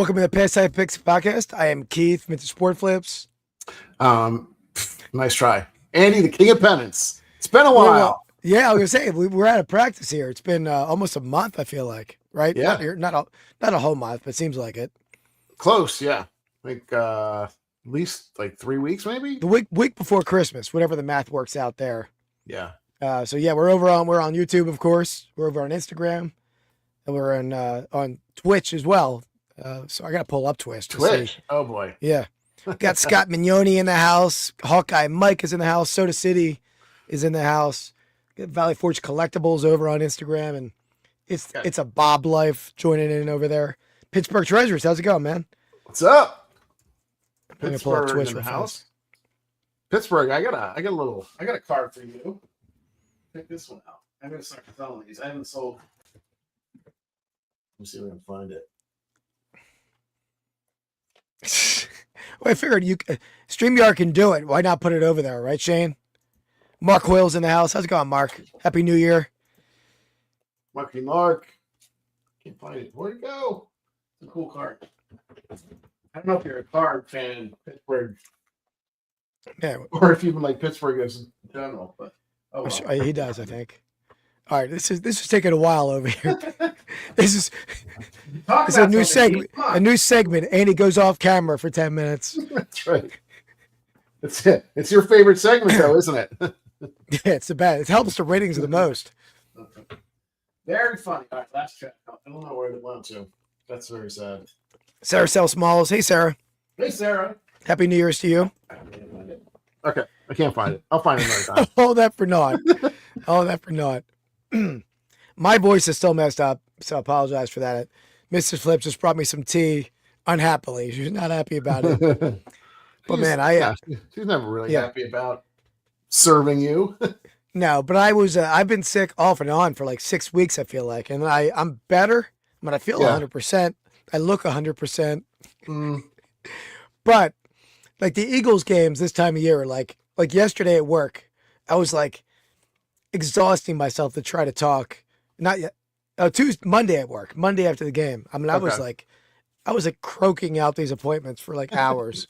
Welcome to the Pastime Picks Podcast. I am Keith, Mr. Sport Flips. Nice try. Andy, the king of Pennants. It's been a while. Well, yeah, I was going to say, we're out of practice here. It's been almost a month, I feel like, right? Yeah. Not a whole month, but it seems like it. Close, yeah. Like at least like 3 weeks, maybe? The week before Christmas, whatever the math works out there. Yeah. So yeah, we're on YouTube, of course. We're over on Instagram. And we're on Twitch as well. So I got to pull up Twitch. Twitch. Oh, boy. Yeah. Got Scott Mignoni in the house. Hawkeye Mike is in the house. Soda City is in the house. Got Valley Forge Collectibles over on Instagram. And it's a Bob life joining in over there. Pittsburgh Treasures. How's it going, man? What's up? I'm going to pull up Twitch in the real house. fast. Pittsburgh, I got a card for you. Check this one out. I'm going to start selling these. I haven't sold. Let me see if I can find it. Well, I figured StreamYard can do it. Why not put it over there, right, Shane? Mark Hoyle's in the house. How's it going, Mark? Happy New Year. Mark. Can't find it. Where'd it go? It's a cool card. I don't know if you're a card fan, Pittsburgh. Yeah. Or if you even like Pittsburgh as in general, but well. He does, I think. All right, this is taking a while over here. This is a new segment. A new segment. Andy goes off camera for 10 minutes. That's right. That's it. It's your favorite segment, though, isn't it? Yeah, it's the best. It helps the ratings the most. Very funny. All right, last check. I don't know where it went to. That's very sad. Sarah Sell Smalls. Hey, Sarah. Hey, Sarah. Happy New Year's to you. Okay, I can't find it. I'll find it another time. Hold that for naught. Hold that for naught. My voice is still messed up, so I apologize for that. Mrs. Flip just brought me some tea unhappily. She's not happy about it. But man, she's never really happy about serving you. No, but I've been sick off and on for like 6 weeks, I feel like. And I'm better. I mean, I feel 100%. I look 100%. But like the Eagles games this time of year, like yesterday at work, I was like exhausting myself to try to talk. Not yet. Monday at work, Monday after the game. I mean, I was like croaking out these appointments for like hours.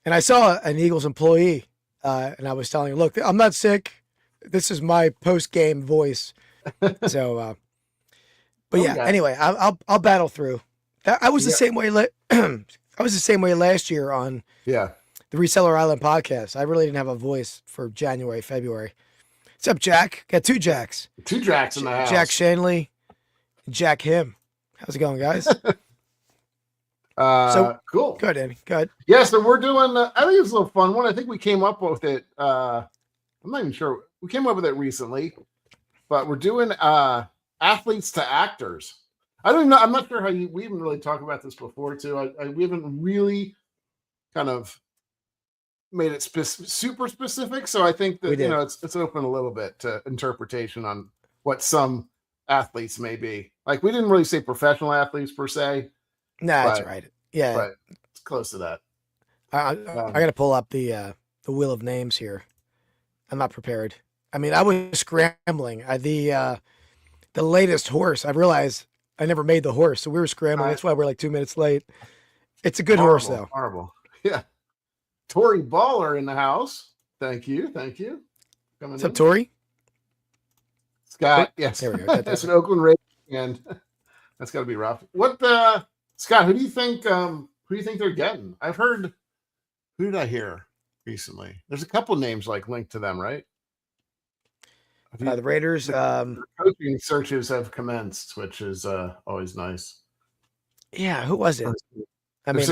And I saw an Eagles employee, and I was telling him, look, I'm not sick. This is my post-game voice. So, but anyway, I'll battle through. I was the same way. I was the same way last year on the Reseller Island Podcast. I really didn't have a voice for January, February. What's up, Jack? Got two Jacks. Two Jacks in the house. Jack Shanley, Jack Him. How's it going, guys? So cool. Good, Andy. Good. Yeah, so we're doing, I think it was a little fun one. I think we came up with it. I'm not even sure. We came up with it recently, but we're doing athletes to actors. I don't even know. I'm not sure we haven't really talked about this before, too. We haven't really kind of made it super specific. So I think that, it's open a little bit to interpretation on what some athletes may be. Like, we didn't really say professional athletes per se. Nah, that's right. Yeah. But it's close to that. I got to pull up the wheel of names here. I'm not prepared. I mean, I was scrambling. The latest horse, I realized I never made the horse, so we were scrambling. That's why we're like 2 minutes late. It's a good horse, though. Horrible. Yeah. Tori Baller in the house. Thank you. What's up, Tori? Scott, yes. There we go. That's an Oakland Raiders, and that's got to be rough. Scott, who do you think they're getting? I've heard, who did I hear recently? There's a couple names like linked to them, right? The Raiders. Coaching searches have commenced, which is always nice. Yeah, who was it? I mean,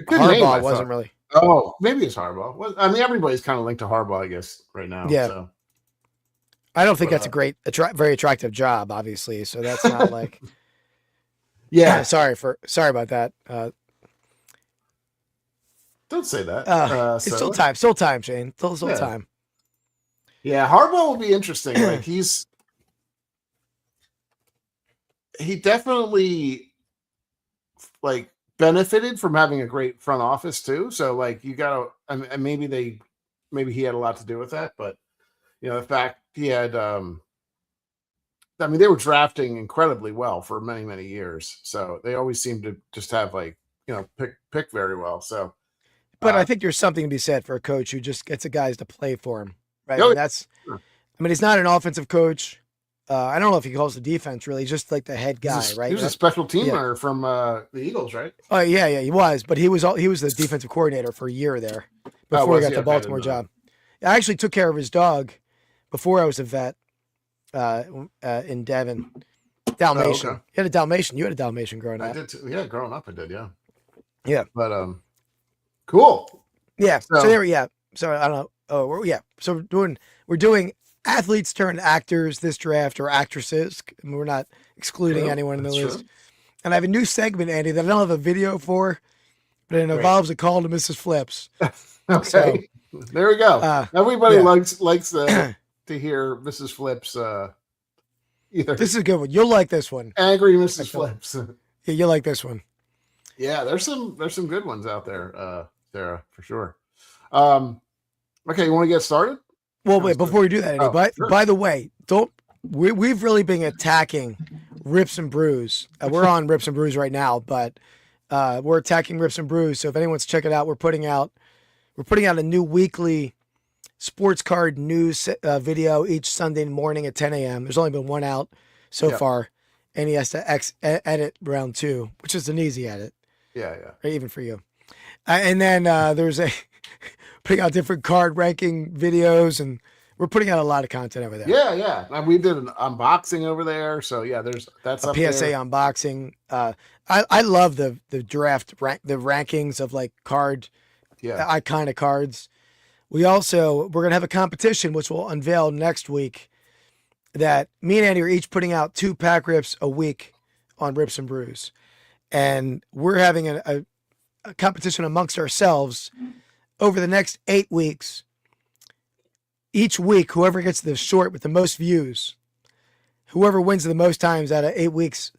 Harbaugh wasn't really. Oh, maybe it's Harbaugh. Well, I mean, everybody's kind of linked to Harbaugh, I guess, right now. Yeah. So. I don't think that's a very attractive job, obviously. So that's not like. Yeah. Sorry about that. Don't say that. It's still time, Shane. Still time. Yeah, Harbaugh will be interesting. Like he definitely like benefited from having a great front office too. So like you gotta, maybe he had a lot to do with that, but the fact he had I mean, they were drafting incredibly well for many, many years. So they always seem to just have pick very well. So, But I think there's something to be said for a coach who just gets the guys to play for him, right? oh, And he's not an offensive coach. I don't know if he calls the defense really. He's just like the head guy, right? He was a special teamer from the Eagles, right? Oh yeah, he was. But he was the defensive coordinator for a year there before he got the Baltimore job. I actually took care of his dog before I was a vet in Devon. Dalmatian. Okay. You had a Dalmatian. You had a Dalmatian growing up. I did too. Yeah, growing up I did, yeah. Yeah. But cool. Yeah. So I don't know. Oh, yeah. So we're doing athletes turned actors this draft, or actresses. We're not excluding anyone in the list. True. And I have a new segment, Andy, that I don't have a video for, but it involves a call to Mrs. Flips. Okay. So, there we go. Everybody likes to hear Mrs. Flips. Either this is a good one. You'll like this one. Angry Mrs. Flips. Yeah, you'll like this one. Yeah, there's some good ones out there, Sarah, for sure. Okay, you want to get started? Well, wait, before we do that, Andy, by the way, we've really been attacking Rips and Brews. We're on Rips and Brews right now, but we're attacking Rips and Brews. So if anyone wants to check it out, we're putting out a new weekly sports card news video each Sunday morning at 10 a.m. There's only been one out so far, and he has to edit round 2, which is an easy edit. Yeah. Right, even for you. And then there's putting out different card ranking videos, and we're putting out a lot of content over there. Yeah. And we did an unboxing over there. So yeah, that's a up PSA there. Unboxing. I love the draft the rankings of like iconic cards. We're going to have a competition, which we'll unveil next week, that me and Andy are each putting out 2 pack rips a week on Rips and Brews. And we're having a competition amongst ourselves over the next 8 weeks. Each week, whoever gets the short with the most views, whoever wins the most times out of 8 weeks,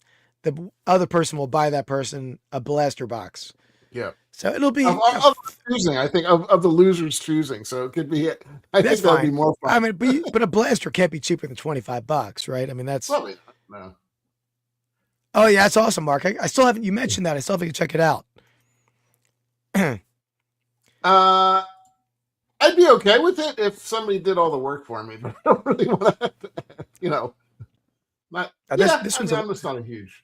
the other person will buy that person a blaster box. Yeah. So it'll be of choosing. I think of the losers choosing. So it could be. I think that'd be more fun. I mean, but a blaster can't be cheaper than $25, right? I mean, that's probably no. Oh yeah, that's awesome, Mark. I still haven't. You mentioned that. I still haven't check it out. I'd be okay with it if somebody did all the work for me, but I don't really want to. This one's I'm just not a huge.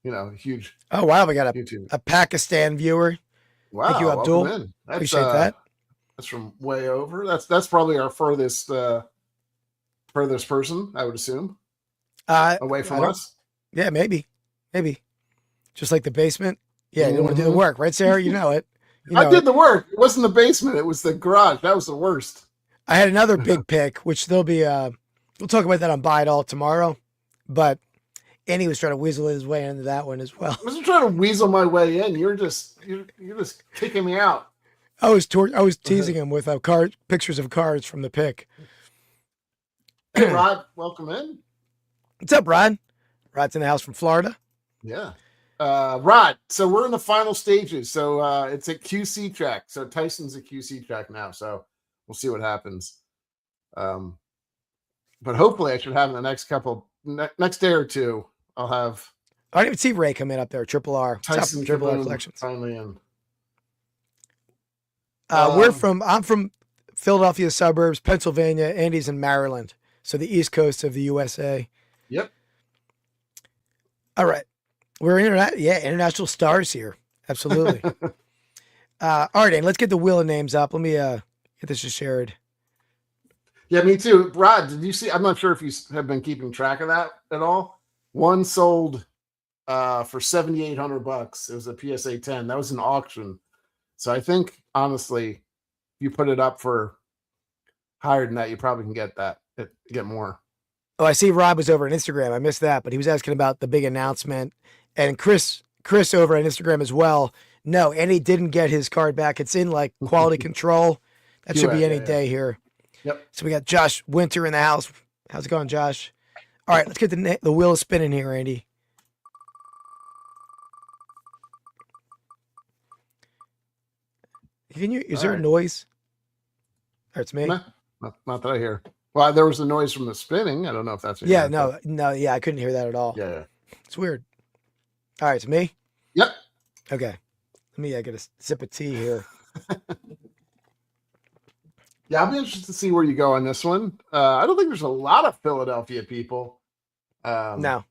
Oh wow, we got a Pakistan viewer. Wow, thank you, Abdul. Appreciate that. That's from way over. That's probably our furthest person, I would assume. Away from us. Yeah, maybe. Just like the basement. Yeah, you don't want to do the work, right, Sarah? You know it. I did the work. It wasn't the basement. It was the garage. That was the worst. I had another big pick, which there'll be. We'll talk about that on Buy It All tomorrow. But Andy was trying to weasel his way into that one as well. I wasn't trying to weasel my way in. You're just kicking me out. I was teasing him with pictures of cards from the pick. Hey, Rod, welcome in. What's up, Rod? Rod's in the house from Florida. Yeah. Rod, so we're in the final stages. So it's a QC track. So Tyson's a QC track now. So we'll see what happens. But hopefully I should have in the next day or two, I'll have. I didn't even see Ray come in up there. Triple R. Tyson Triple R Collections. Finally in. I'm from Philadelphia suburbs, Pennsylvania. Andy's in Maryland. So the East Coast of the USA. Yep. All right. We're international stars here. Absolutely. All right, Andy, let's get the wheel of names up. Let me get this shared. Yeah, me too. Rod, did you see? I'm not sure if you have been keeping track of that at all. One sold for $7,800. It was a PSA 10. That was an auction. So I think, honestly, if you put it up for higher than that, you probably can get more. Oh, I see Rob was over on Instagram. I missed that, but he was asking about the big announcement. And Chris over on Instagram as well. No, Andy didn't get his card back. It's in like quality control. That should be any day here. Yep. So we got Josh Winter in the house. How's it going, Josh? All right, let's get the wheel spinning here, Andy. Is there a noise? Or it's me? Not that I hear. Well, there was a noise from the spinning. I don't know if that's what Yeah, you meant, no, yeah, I couldn't hear that at all. yeah. It's weird. All right, it's me. Yep. Okay, let me get a sip of tea here. Yeah, I'll be interested to see where you go on this one. I don't think there's a lot of Philadelphia people. No,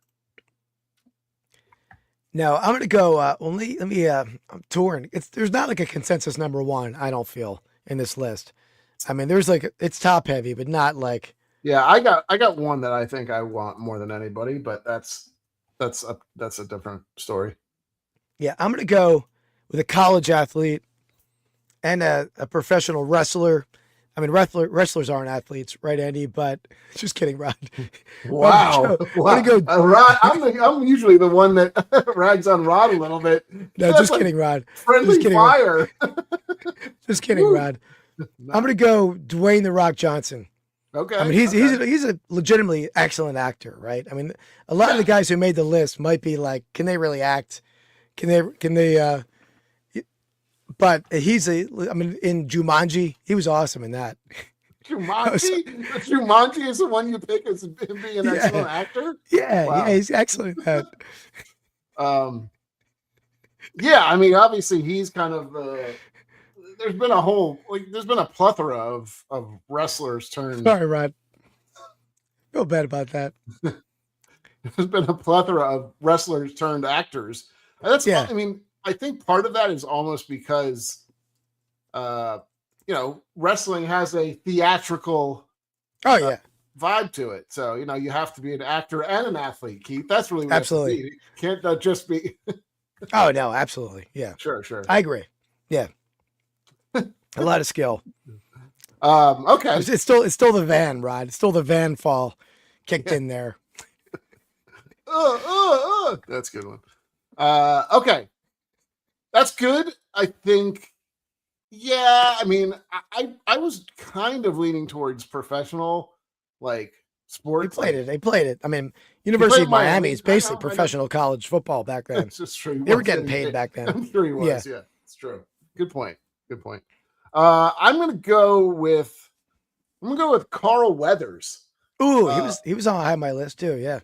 I'm gonna go. Let me. I'm torn. There's not like a consensus number one. I don't feel in this list. I mean, there's like it's top heavy, but not like. Yeah, I got one that I think I want more than anybody, but that's a different story. Yeah, I'm gonna go with a college athlete and a professional wrestler. I mean, wrestlers aren't athletes, right, Andy? But just kidding, Rod. Wow. I'm gonna go. Rod, I'm usually the one that rags on Rod a little bit. No, just kidding, Rod. Friendly just kidding, fire. Just kidding, Rod. I'm gonna go Dwayne "The Rock" Johnson. Okay. I mean, he's a legitimately excellent actor, right? I mean, a lot of the guys who made the list might be like, can they really act? Can they? But I mean, in Jumanji, he was awesome in that. Jumanji is the one you pick as being an excellent actor? Yeah, wow. Yeah, he's excellent at that. Yeah, I mean, obviously he's kind of there's been a plethora of wrestlers turned. Sorry, Rod. Feel bad about that. There's been a plethora of wrestlers turned actors. And that's, I mean, I think part of that is almost because, wrestling has a theatrical vibe to it. So, you have to be an actor and an athlete, Keith. That's really what absolutely. You can't just be. Oh, no, absolutely. Yeah. Sure. I agree. Yeah. A lot of skill. Okay. It's still the van, Rod. It's still the van fall kicked in there. That's a good one. Okay. That's good. I think, I mean, I was kind of leaning towards professional, like sports. They played it. I mean, University of Miami is basically professional college football back then. That's just true. They were getting paid back then. I'm sure he was. Yeah, it's true. Good point. I'm gonna go with Carl Weathers. Ooh, he was on high on my list too. Yeah.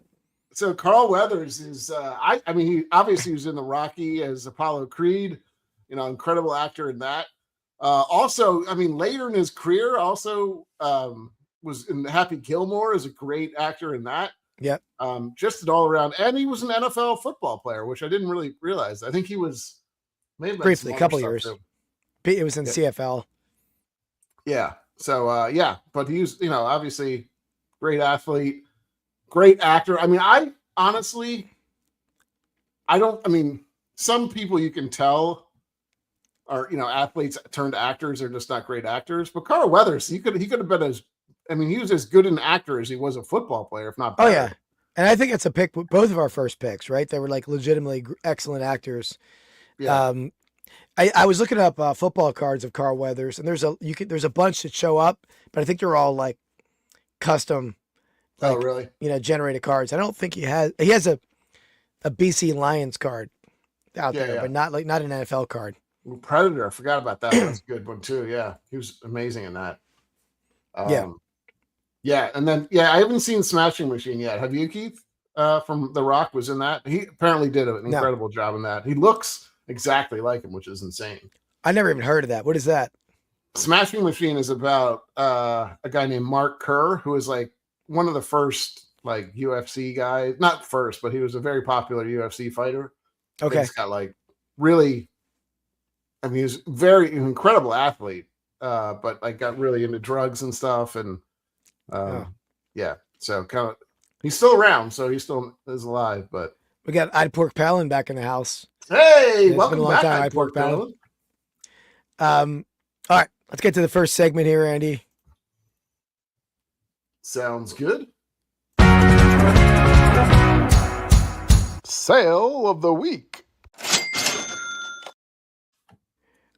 So Carl Weathers is I mean, he obviously was in the Rocky as Apollo Creed, incredible actor in that. Also, I mean, later in his career, also was in Happy Gilmore as a great actor in that. Yep. Just an all around, and he was an NFL football player, which I didn't really realize. I think he was maybe briefly a couple years. Too. It was in CFL. Yeah. So but he was, obviously great athlete, great actor. I mean, some people you can tell are, athletes turned actors are just not great actors. But Carl Weathers, he could have been he was as good an actor as he was a football player, if not better. Oh yeah. And I think it's a pick, both of our first picks, right? They were like legitimately excellent actors. Yeah. I was looking up football cards of Carl Weathers, and there's a bunch that show up, but I think they're all like custom. Oh, really? Generated cards. I don't think he has a BC Lions card out there, but not an NFL card. Predator. I forgot about that. That's a good one too. Yeah. He was amazing in that. Yeah. And then, I haven't seen Smashing Machine yet. Have you, Keith? From The Rock was in that. He apparently did an incredible job in that. He looks exactly like him, which is insane. I never even heard of that. What is that? Smashing Machine is about a guy named Mark Kerr, who is like one of the first like UFC guys. Not first, but he was a very popular UFC fighter. Okay. He's got like really, he's very incredible athlete, but like got really into drugs and stuff. And so kind of, he's still around. So he still is alive, but we got I'd Pork Palin back in the house. Hey, it's welcome been a long back, time. I'd Pork Palin. All right, let's get to the first segment here, Andy. Sounds good. Sale of the week.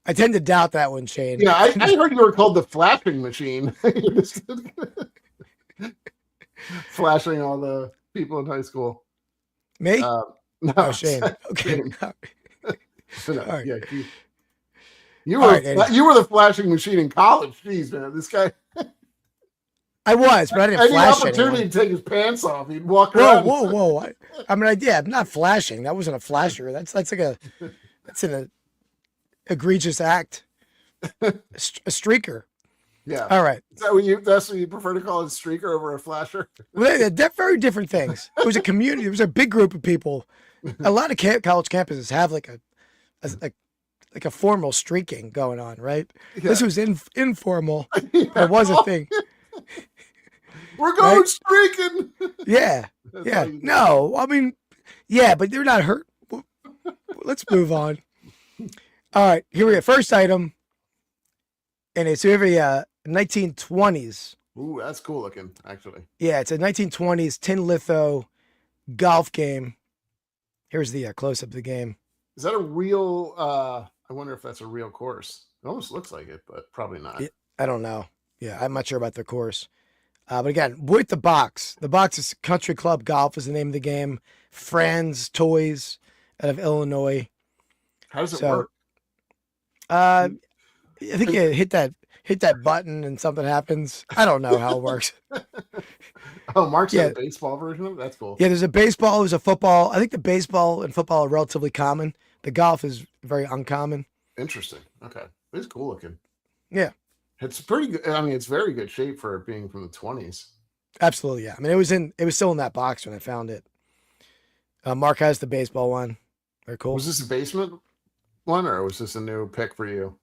I tend to doubt that one, Shane. Yeah, I heard you were called the flashing machine. Flashing all the people in high school. Me? No, Shane. Okay. Right. Yeah, you were the flashing machine in college. Jeez, man, this guy. I was, but I didn't Any flash opportunity anyone. to take his pants off, he'd walk Whoa, around. whoa! I'm not flashing. That wasn't a flasher. That's an egregious act. A streaker. Yeah. All right. Is that that's what you prefer to call a streaker over a flasher? Well, they're very different things. It was a community. It was a big group of people. A lot of college campuses have like a formal streaking going on, right? Yeah. This was informal, but it was a thing. We're going streaking. Yeah. Yeah. No, I mean, yeah, but they're not hurt. Let's move on. All right. Here we go. First item. And it's every 1920s. Ooh, that's cool looking, actually. Yeah, it's a 1920s tin litho golf game. Here's the close-up of the game. Is that a real, I wonder if that's a real course. It almost looks like it, but probably not. I don't know. Yeah, I'm not sure about the course. But again, with the box. The box is Country Club Golf is the name of the game. Franz Toys out of Illinois. How does it work? I think you hit that button and something happens. I don't know how it works. Oh, Mark's got a baseball version of it? That's cool. Yeah, there's a baseball, there's a football. I think the baseball and football are relatively common. The golf is very uncommon. Interesting. Okay. It's cool looking. Yeah. It's pretty good. I mean, it's very good shape for it being from the 20s. Absolutely, yeah. I mean, it was still in that box when I found it. Mark has the baseball one. Very cool. Was this a basement one or was this a new pick for you?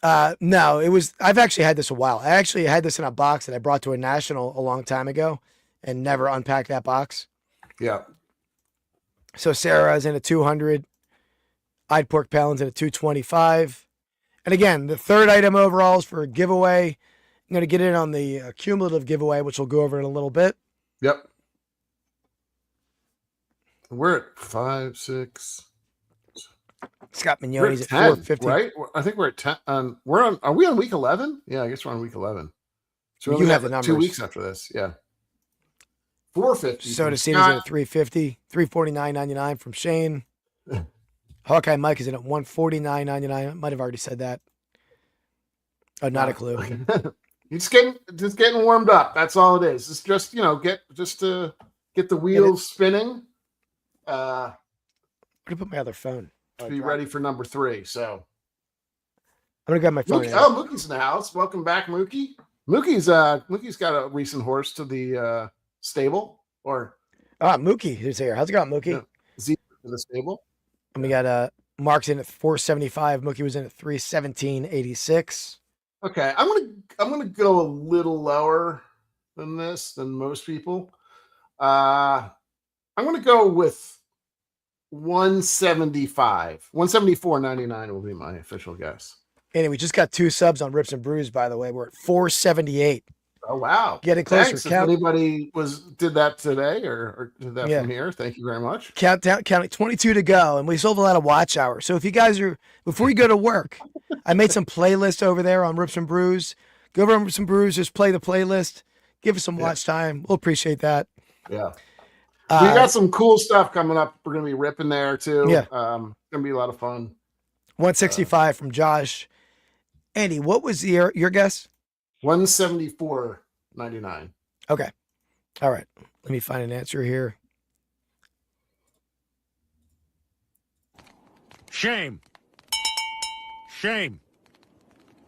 No, I've actually had this a while. I actually had this in a box that I brought to a national a long time ago and never unpacked that box. Yeah. So Sarah's in a 200. I'd Pork Palin's in a 225. And again, the third item overall is for a giveaway. I'm going to get in on the cumulative giveaway, which we'll go over in a little bit. Yep. We're at 5, 6. Scott Mignoni's at 10, 450. Right? I think we're at 10. Are we on week 11? Yeah, I guess we're on week 11. So you have the numbers. 2 weeks after this. Yeah. 450. Soda Cena's in at 350. 349.99 from Shane. Hawkeye Mike is in at 149.99. I might have already said that. Oh, not a clue. You're just getting warmed up. That's all it is. It's just, to get the wheels spinning. Where did I put my other phone? To be ready for number 3. So I'm gonna grab my phone. Mookie's in the house. Welcome back, Mookie. Mookie's got a recent horse to the stable. Mookie is here. How's it going, Mookie? Yeah. Is he in the stable? And we got Mark's in at 475. Mookie was in at 317.86. Okay, I'm gonna go a little lower than most people. I'm gonna go with 175. 174.99 will be my official guess. Anyway, we just got 2 subs on Rips and Brews, by the way. We're at 478. Oh, wow. Getting closer. Thanks. If anybody did that today or did that from here, thank you very much. Counting 22 to go, and we still have a lot of watch hours. So if you guys before you go to work, I made some playlists over there on Rips and Brews. Go over on Rips and Brews, just play the playlist. Give us some watch time. We'll appreciate that. Yeah. We got some cool stuff coming up. We're going to be ripping there too. Yeah. Going to be a lot of fun. 165 from Josh. Andy, what was your guess? 174.99. Okay. All right. Let me find an answer here. Shame. Shame.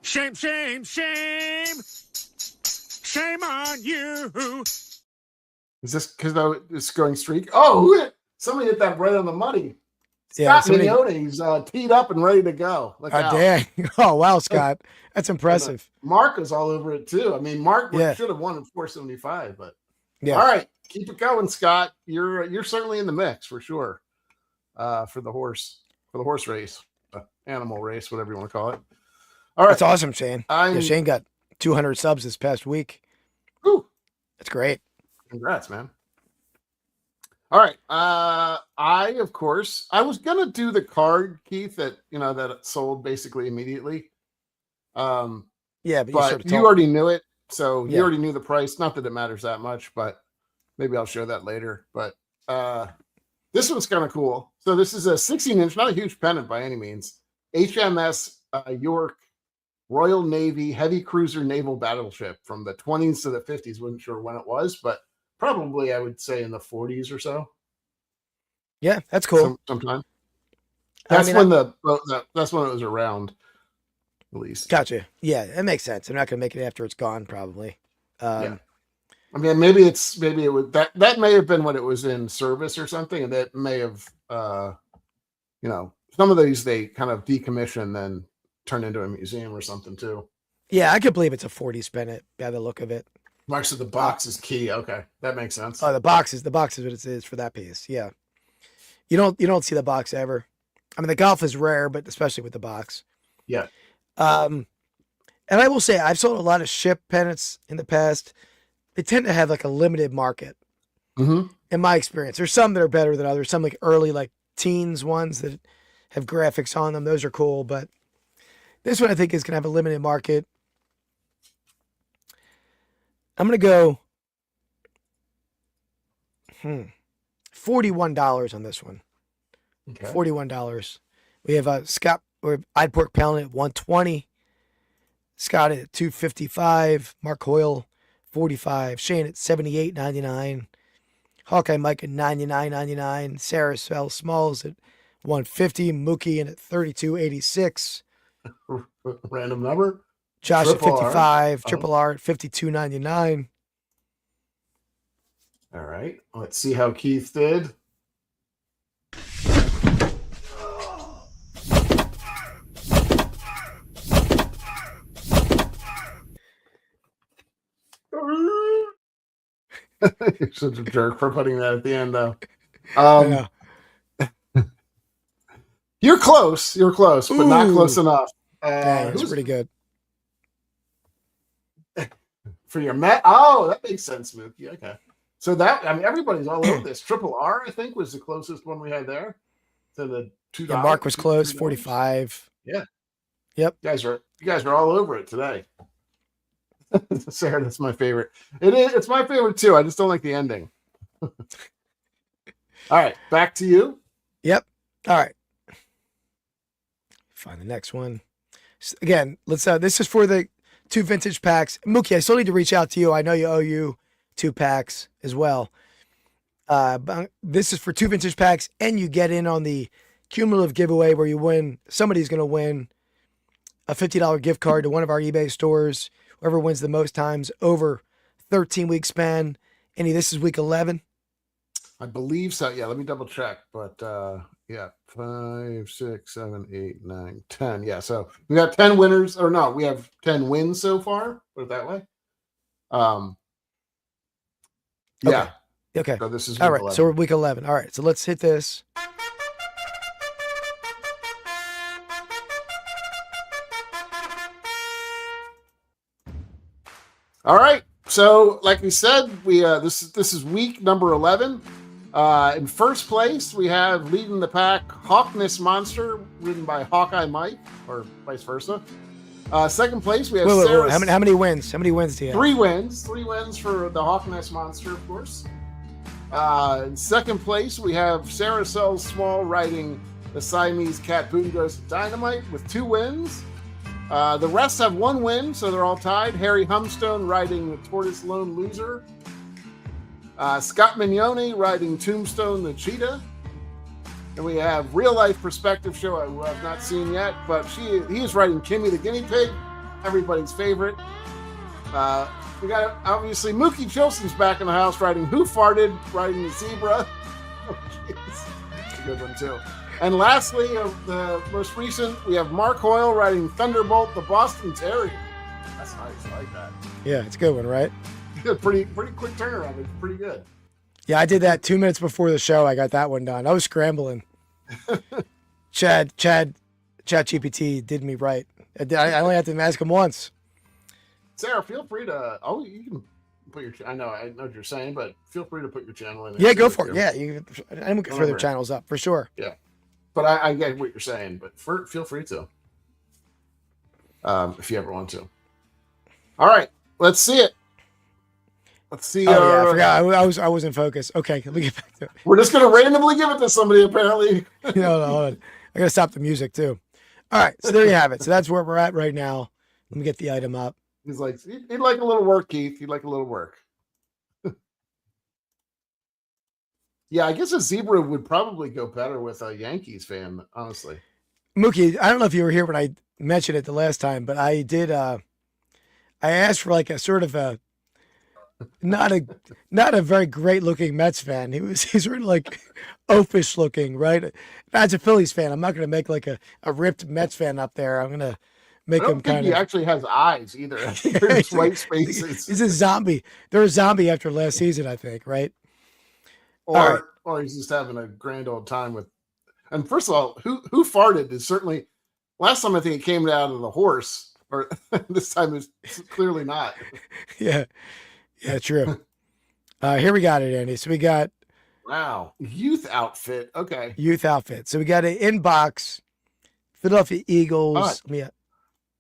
Shame, shame, shame. Shame on you. Is this because it's going streak? Oh, somebody hit that right on the money. Scott Mignoni's teed up and ready to go. Look out. Dang. Oh, wow, Scott. That's impressive. Mark is all over it, too. I mean, Mark should have won at 475, but yeah. All right. Keep it going, Scott. You're certainly in the mix for sure for the horse race, animal race, whatever you want to call it. All right. That's awesome, Shane. Shane got 200 subs this past week. Ooh. That's great. Congrats, man. All right. I was gonna do the card, Keith, that sold basically immediately. But you already knew it, so you already knew the price. Not that it matters that much, but maybe I'll show that later. But this one's kind of cool. So this is a 16-inch, not a huge pennant by any means. HMS York Royal Navy heavy cruiser naval battleship from the 20s to the 50s. Wasn't sure when it was, but probably I would say in the 40s or so. Yeah, that's cool. Sometime. That's when that's when it was around, at least. Gotcha. Yeah, it makes sense. I'm not going to make it after it's gone, probably. Yeah. I mean, maybe it was that may have been when it was in service or something, and that may have, some of these they kind of decommission then turn into a museum or something too. Yeah, I could believe it's a 40s Bennett by the look of it. Mark said the box is key. Okay, that makes sense. Oh, the box is what it is for that piece. Yeah, you don't see the box ever. I mean, the golf is rare, but especially with the box. Yeah. And I will say I've sold a lot of ship pennants in the past. They tend to have like a limited market. Mm-hmm. In my experience, there's some that are better than others. Some like early like teens ones that have graphics on them. Those are cool, but this one I think is gonna have a limited market. I'm gonna go $41 on this one. Okay. $41. We have Scott or I'd Pork Pound at $120. Scott at $255. Mark Hoyle $45. Shane at $78.99. Hawkeye Mike at $99.99. Sarah Sell Smalls at $150. Mookie in at $32.86. Random number. Josh at Triple $55. R. Triple R at $52.99. All right. Let's see how Keith did. You're such a jerk for putting that at the end, though. You're close, but not close enough. That's pretty good. For your Met? Oh, that makes sense, Mookie. Okay. So everybody's all over this. Triple R, I think, was the closest one we had there to the $2. Yeah, Mark was close, 45. Yeah. Yep. You guys are all over it today. Sarah, that's my favorite. It's my favorite too. I just don't like the ending. All right, back to you. Yep. All right. Find the next one. Again, let's this is for the 2 vintage packs. Mookie, I still need to reach out to you. I know you owe you 2 packs as well. But this is for 2 vintage packs, and you get in on the cumulative giveaway where you win. Somebody's going to win a $50 gift card to one of our eBay stores. Whoever wins the most times over 13-week span. This is week 11. I believe so. Yeah, let me double check. But yeah, 5, 6, 7, 8, 9, 10. Yeah, so we got 10 winners, or no, we have 10 wins so far. Put it that way. Yeah. Okay. So this is all right. 11. So we're week 11. All right. So let's hit this. All right. So, like we said, we this is week number 11. In first place, we have leading the pack Hawkness Monster, ridden by Hawkeye Mike, or vice versa. Second place, we have Sarah. How many wins? How many wins do you have? 3 wins. 3 wins for the Hawkness Monster, of course. In second place, we have Sarah Sells Small riding the Siamese Cat Boom Goes to Dynamite with 2 wins. The rest have 1 win, so they're all tied. Harry Humstone riding the Tortoise Lone Loser. Scott Mignoni riding Tombstone the Cheetah. And we have Real Life Perspective Show I have not seen yet, but he is riding Kimmy the Guinea Pig, everybody's favorite. We got, obviously, Mookie Chilson's back in the house riding Who Farted, riding the Zebra. Oh, jeez. That's a good one, too. And lastly, the most recent, we have Mark Hoyle riding Thunderbolt, the Boston Terrier. That's nice. I like that. Yeah, it's a good one, right? Good, pretty quick turnaround. It's pretty good. Yeah, I did that 2 minutes before the show. I got that one done. I was scrambling. Chad GPT did me right. I only had to ask him once. Sarah, feel free to. Oh, you can put your. I know what you're saying, but feel free to put your channel in. Yeah, go for it. Yeah, anyone can throw their channels up for sure. Yeah, but I get what you're saying. But feel free to, if you ever want to. All right, let's see it. Let's see. Oh, yeah, I forgot. I was in focus. Okay, let me get back to it. We're just gonna randomly give it to somebody. Apparently. No, hold on. I gotta stop the music too. All right, so there you have it. So that's where we're at right now. Let me get the item up. He's like, he'd like a little work, Keith. He'd like a little work. Yeah, I guess a zebra would probably go better with a Yankees fan, honestly. Mookie, I don't know if you were here when I mentioned it the last time, but I did. I asked for like a sort of a not a very great looking Mets fan. He's sort of like oafish looking, right? As a Phillies fan, I'm not going to make like a ripped Mets fan up there. I'm going to make I don't him think kind he of. actually has eyes either. I think they're just white spaces. He's a zombie. They're a zombie after last season, I think, right? Or he's just having a grand old time with. And first of all, who farted is certainly. Last time I think it came out of the horse, or this time it's clearly not. Yeah, true. Here we got it, Andy. So we got youth outfit. Okay, youth outfit. So we got an inbox, Philadelphia Eagles.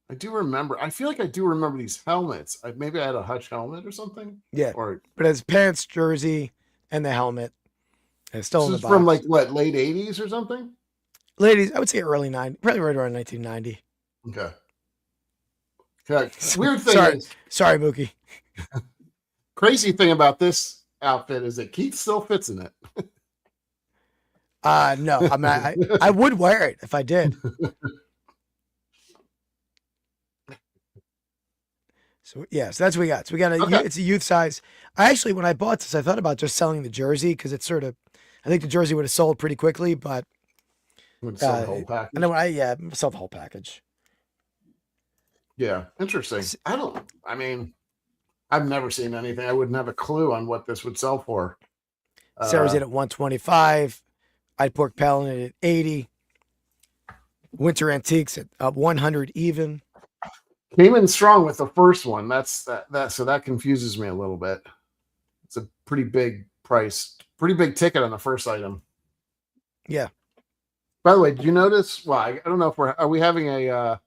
I do remember. I feel like I do remember these helmets. Maybe I had a Hutch helmet or something. Yeah, but it's pants, jersey, and the helmet. It's still in the box. From like what, late 80s or something? Ladies, I would say early 90s, probably right around 1990. Okay. Weird thing sorry, Mookie. Crazy thing about this outfit is that Keith still fits in it. No, I mean, I would wear it if I did. So that's what we got. So we got it's a youth size. When I bought this, I thought about just selling the jersey because it's sort of, I think the jersey would have sold pretty quickly, but would sell the whole package. And then sell the whole package. Yeah, interesting. I've never seen anything. I wouldn't have a clue on what this would sell for. Sarah's in at 125. I'd pork pellet at 80. Winter Antiques at 100 even. Came in strong with the first one. So that confuses me a little bit. It's a pretty big price, pretty big ticket on the first item. Yeah. By the way, did you notice? Well, I don't know if are we having a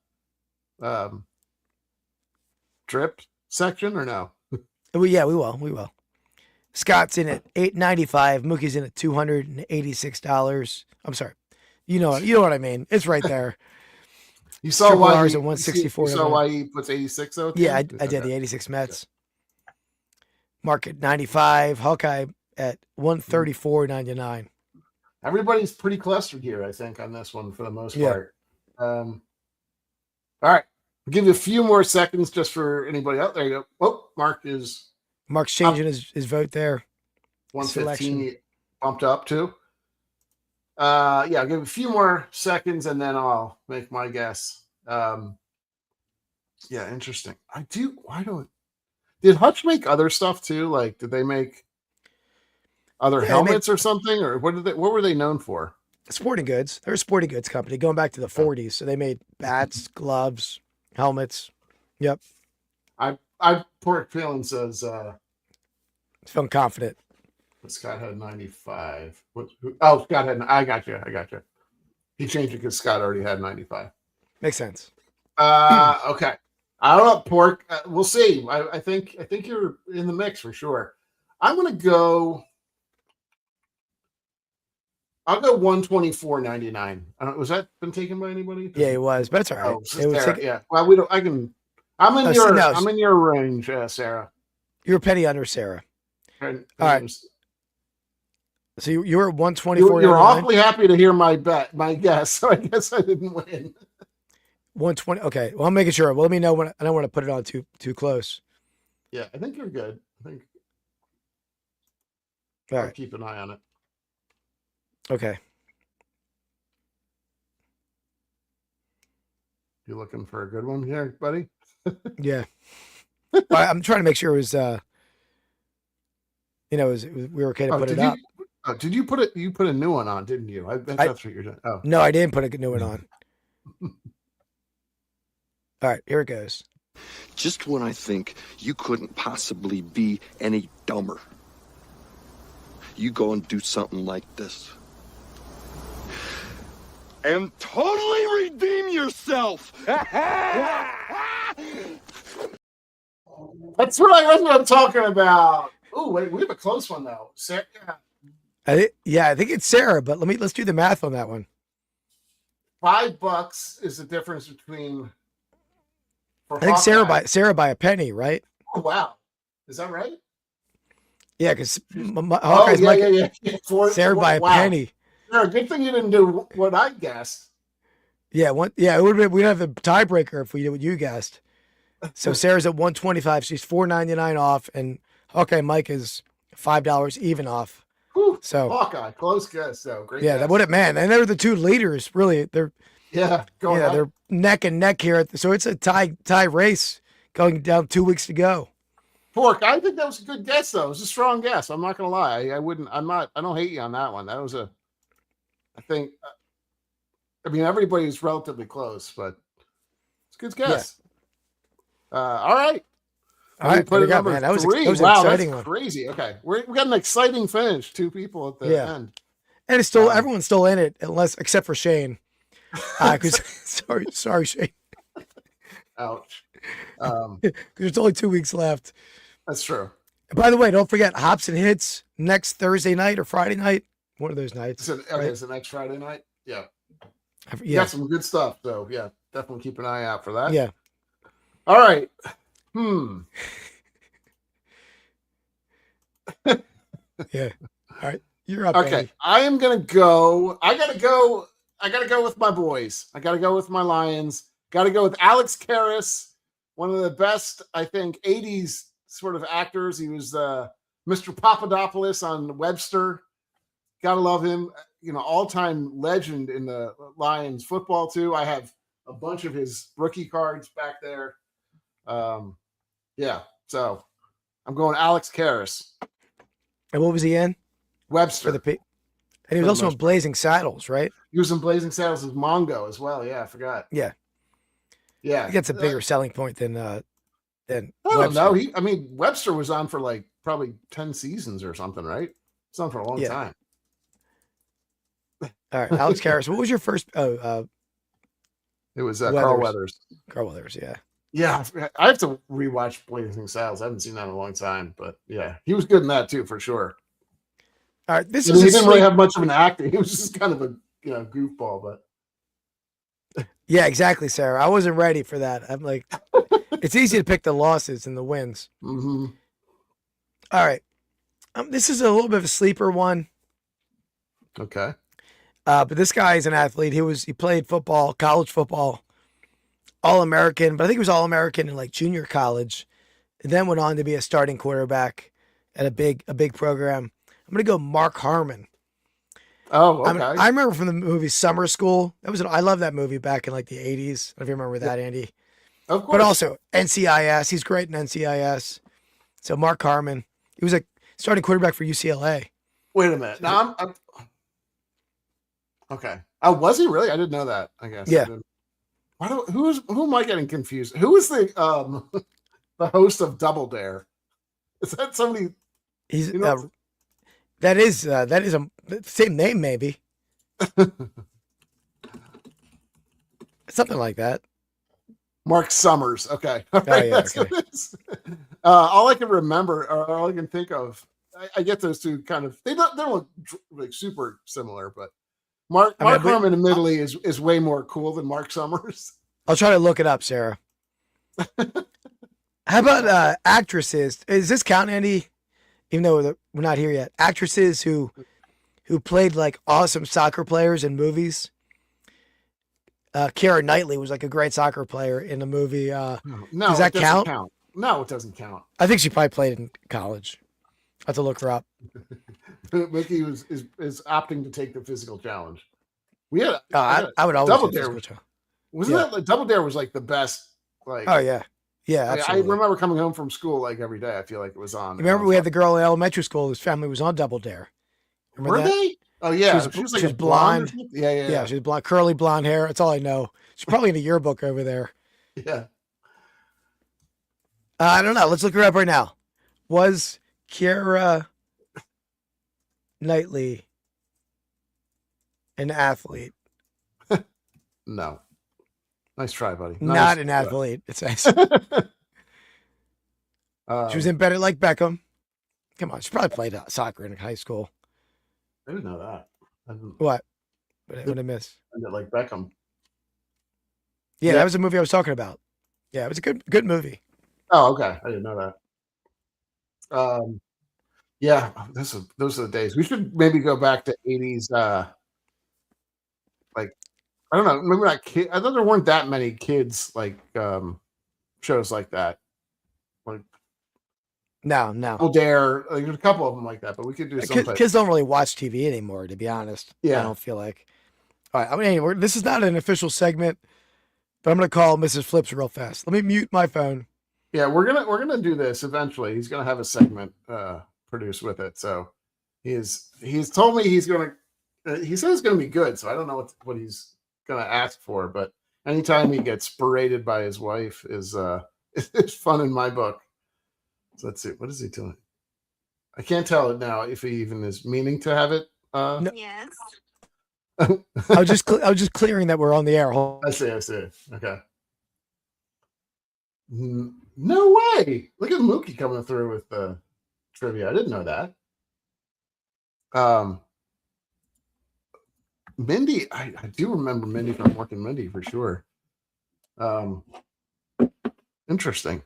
drip section or no? We will. Scott's in at $895. Mookie's in at $286. I'm sorry. You know what I mean. It's right there. You saw why at 164. You saw why he puts 86 out? Yeah, I did the 86 Mets. Mark at 95. Hawkeye at 134.99. Everybody's pretty clustered here, I think, on this one for the most part. All right. I'll give you a few more seconds just for anybody out there. You go. Oh, Mark's changing his vote there. 115 bumped up too. I'll give a few more seconds and then I'll make my guess. Interesting. Did Hutch make other stuff too? Like, did they make other helmets or something? Or what were they known for? Sporting goods. They're a sporting goods company going back to the 40s. So they made bats, gloves, helmets. Yep. I pork feeling says feeling confident. Scott had 95. Scott had. I got you. He changed it because Scott already had 95. Makes sense. Okay. I don't know, pork. We'll see. I think you're in the mix for sure. I'm gonna go. I'll go 124.99. Was that been taken by anybody? Yeah, it was, but it's all right. It was yeah. Well, we don't. I can. I'm in your range, Sarah. You're a penny under Sarah. All right. So you were at 124. You're awfully happy to hear my guess. So I guess I didn't win. 120. Okay. Well, I'm making sure. Well, let me know when I don't want to put it on too close. Yeah, I think you're good. All right. Keep an eye on it. Okay. You looking for a good one here, buddy? Yeah. I'm trying to make sure it was. We were okay to put it up. Did you put it? You put a new one on, didn't you? That's what you're doing. Oh no, I didn't put a new one on. All right, here it goes. Just when I think you couldn't possibly be any dumber, you go and do something like this. And totally redeem yourself. That's what I'm talking about. Oh, wait, we have a close one though. Sarah. I think it's Sarah, but let's do the math on that one. $5 is the difference between for I think Hawkeye. Sarah by a penny, right? Oh wow, is that right? Yeah, because Oh Hawkeye's yeah, Mike, yeah, yeah. Yeah. Sarah by a Wow. penny. Yeah, good thing you didn't do what I guessed. Yeah, it would have been, we'd have a tiebreaker if we did what you guessed. So Sarah's at 125, she's $4.99 off, and Hawkeye Mike is $5 even off. Whew, So Hawkeye, close guess. So great. yeah, guess. that would have, man, and they're the two leaders, really. They're Going on. they're neck and neck here. So it's a tie race going down 2 weeks to go. Pork. I think that was a good guess, though. It was a strong guess. I'm not gonna lie. I wouldn't. I'm not. I don't hate you on that one. That was a. I think. I mean, everybody's relatively close, but it's a good guess. All right. All right, Put it man. number That was three. an Wow, exciting that's one. crazy. Okay, we got an exciting finish. 2 people at the end. And it's still everyone's still in it, except for Shane. Because sorry, Shane. Ouch. Because there's only 2 weeks left. That's true. By the way, don't forget Hops and Hits next Thursday night or Friday night. One of those nights. So, okay, right? it's the next Friday night. Yeah. Yeah. Got some good stuff. So yeah, definitely keep an eye out for that. Yeah. All right. Yeah. All right. You're up. Okay. Andy. I am gonna go. I gotta go with my boys. I gotta go with my Lions. Gotta go with Alex Karras, one of the best, I think, 80s sort of actors. He was Mr. Papadopoulos on Webster. Gotta love him. You know, all-time legend in the Lions football too. I have a bunch of his rookie cards back there. Yeah, so I'm going Alex Karras. And what was he in? Webster. And he was also in Blazing Saddles, right? He was in Blazing Saddles as Mongo as well. Yeah, I forgot. Yeah. Yeah. I think that's a bigger selling point than I don't know. Webster was on for like probably 10 seasons or something, right? It's on for a long time. All right, Alex Karras. What was your first? It was Carl Weathers. Carl Weathers, yeah. Yeah, I have to rewatch Blazing Saddles. I haven't seen that in a long time, but yeah, he was good in that too, for sure. All right, he didn't really have much of an acting. He was just kind of a goofball, but yeah, exactly, Sarah. I wasn't ready for that. I'm like, it's easy to pick the losses and the wins. Mm-hmm. All right, this is a little bit of a sleeper one. Okay. But this guy is an athlete. He played football, college football, All-American, but I think he was All-American in like junior college, and then went on to be a starting quarterback at a big program. I'm going to go Mark Harmon. Oh, okay. I remember from the movie Summer School. I love that movie back in like the 80s. I don't know if you remember that, Andy. Of course. But also NCIS. He's great in NCIS. So Mark Harmon. He was a starting quarterback for UCLA. Wait a minute. Now I'm okay. Oh, was he really? I didn't know that. I guess. Yeah. Who am I getting confused? Who is the the host of Double Dare? Is that somebody? He's that is a same name maybe. Something like that. Mark Summers. Okay. All Oh, right. yeah, That's okay. what it is. All I can remember, or all I can think of, I get those two kind of. They don't look like super similar, but Mark Harmon, admittedly, is way more cool than Mark Summers. I'll try to look it up, Sarah. How about actresses? Does this count, Andy? Even though we're not here yet, actresses who played like awesome soccer players in movies. Keira Knightley was like a great soccer player in the movie. No, does that count? No, it doesn't count. I think she probably played in college. I have to look her up. Mickey is opting to take the physical challenge. We had. I would always Double do Dare. physical. Wasn't that like, Double Dare was like the best? Like, Oh yeah, yeah. I Absolutely. remember coming home from school like every day. I feel like it was on. Remember we had the girl in elementary school whose family was on Double Dare. Remember Were that? they? Oh yeah, She was like she was a blonde. Or blonde. something? Yeah. She was blonde, curly blonde hair. That's all I know. She's probably in a yearbook over there. Yeah. I don't know. Let's look her up right now. Was Keira Knightley an athlete? No. Nice try, buddy. Not an athlete. It says she was in Better Like Beckham. Come on, she probably played soccer in high school. I didn't know that. I didn't. What? What did I miss? Like Beckham. Yeah, that was the movie I was talking about. Yeah, it was a good movie. Oh, okay. I didn't know that. Yeah, those are the days. We should maybe go back to 80s. Like I don't know, maybe not kid. I thought there weren't that many kids like shows like that. Like No. Double Dare, like there's a couple of them like that, but we could do some. Kids don't really watch TV anymore, to be honest. Yeah. I don't feel like. All right. I mean, anyway, this is not an official segment, but I'm going to call Mrs. Flips real fast. Let me mute my phone. Yeah, we're gonna do this eventually. He's gonna have a segment produced with it. So he's told me he's gonna. He says it's gonna be good. So I don't know what he's gonna ask for, but anytime he gets berated by his wife is fun in my book. So let's see. What is he doing? I can't tell it now if he even is meaning to have it. No. Yes. I was just clearing that we're on the air. I see. Okay. No way! Look at Mookie coming through with the trivia. I didn't know that. Mindy, I do remember Mindy from Working Mindy for sure. Interesting.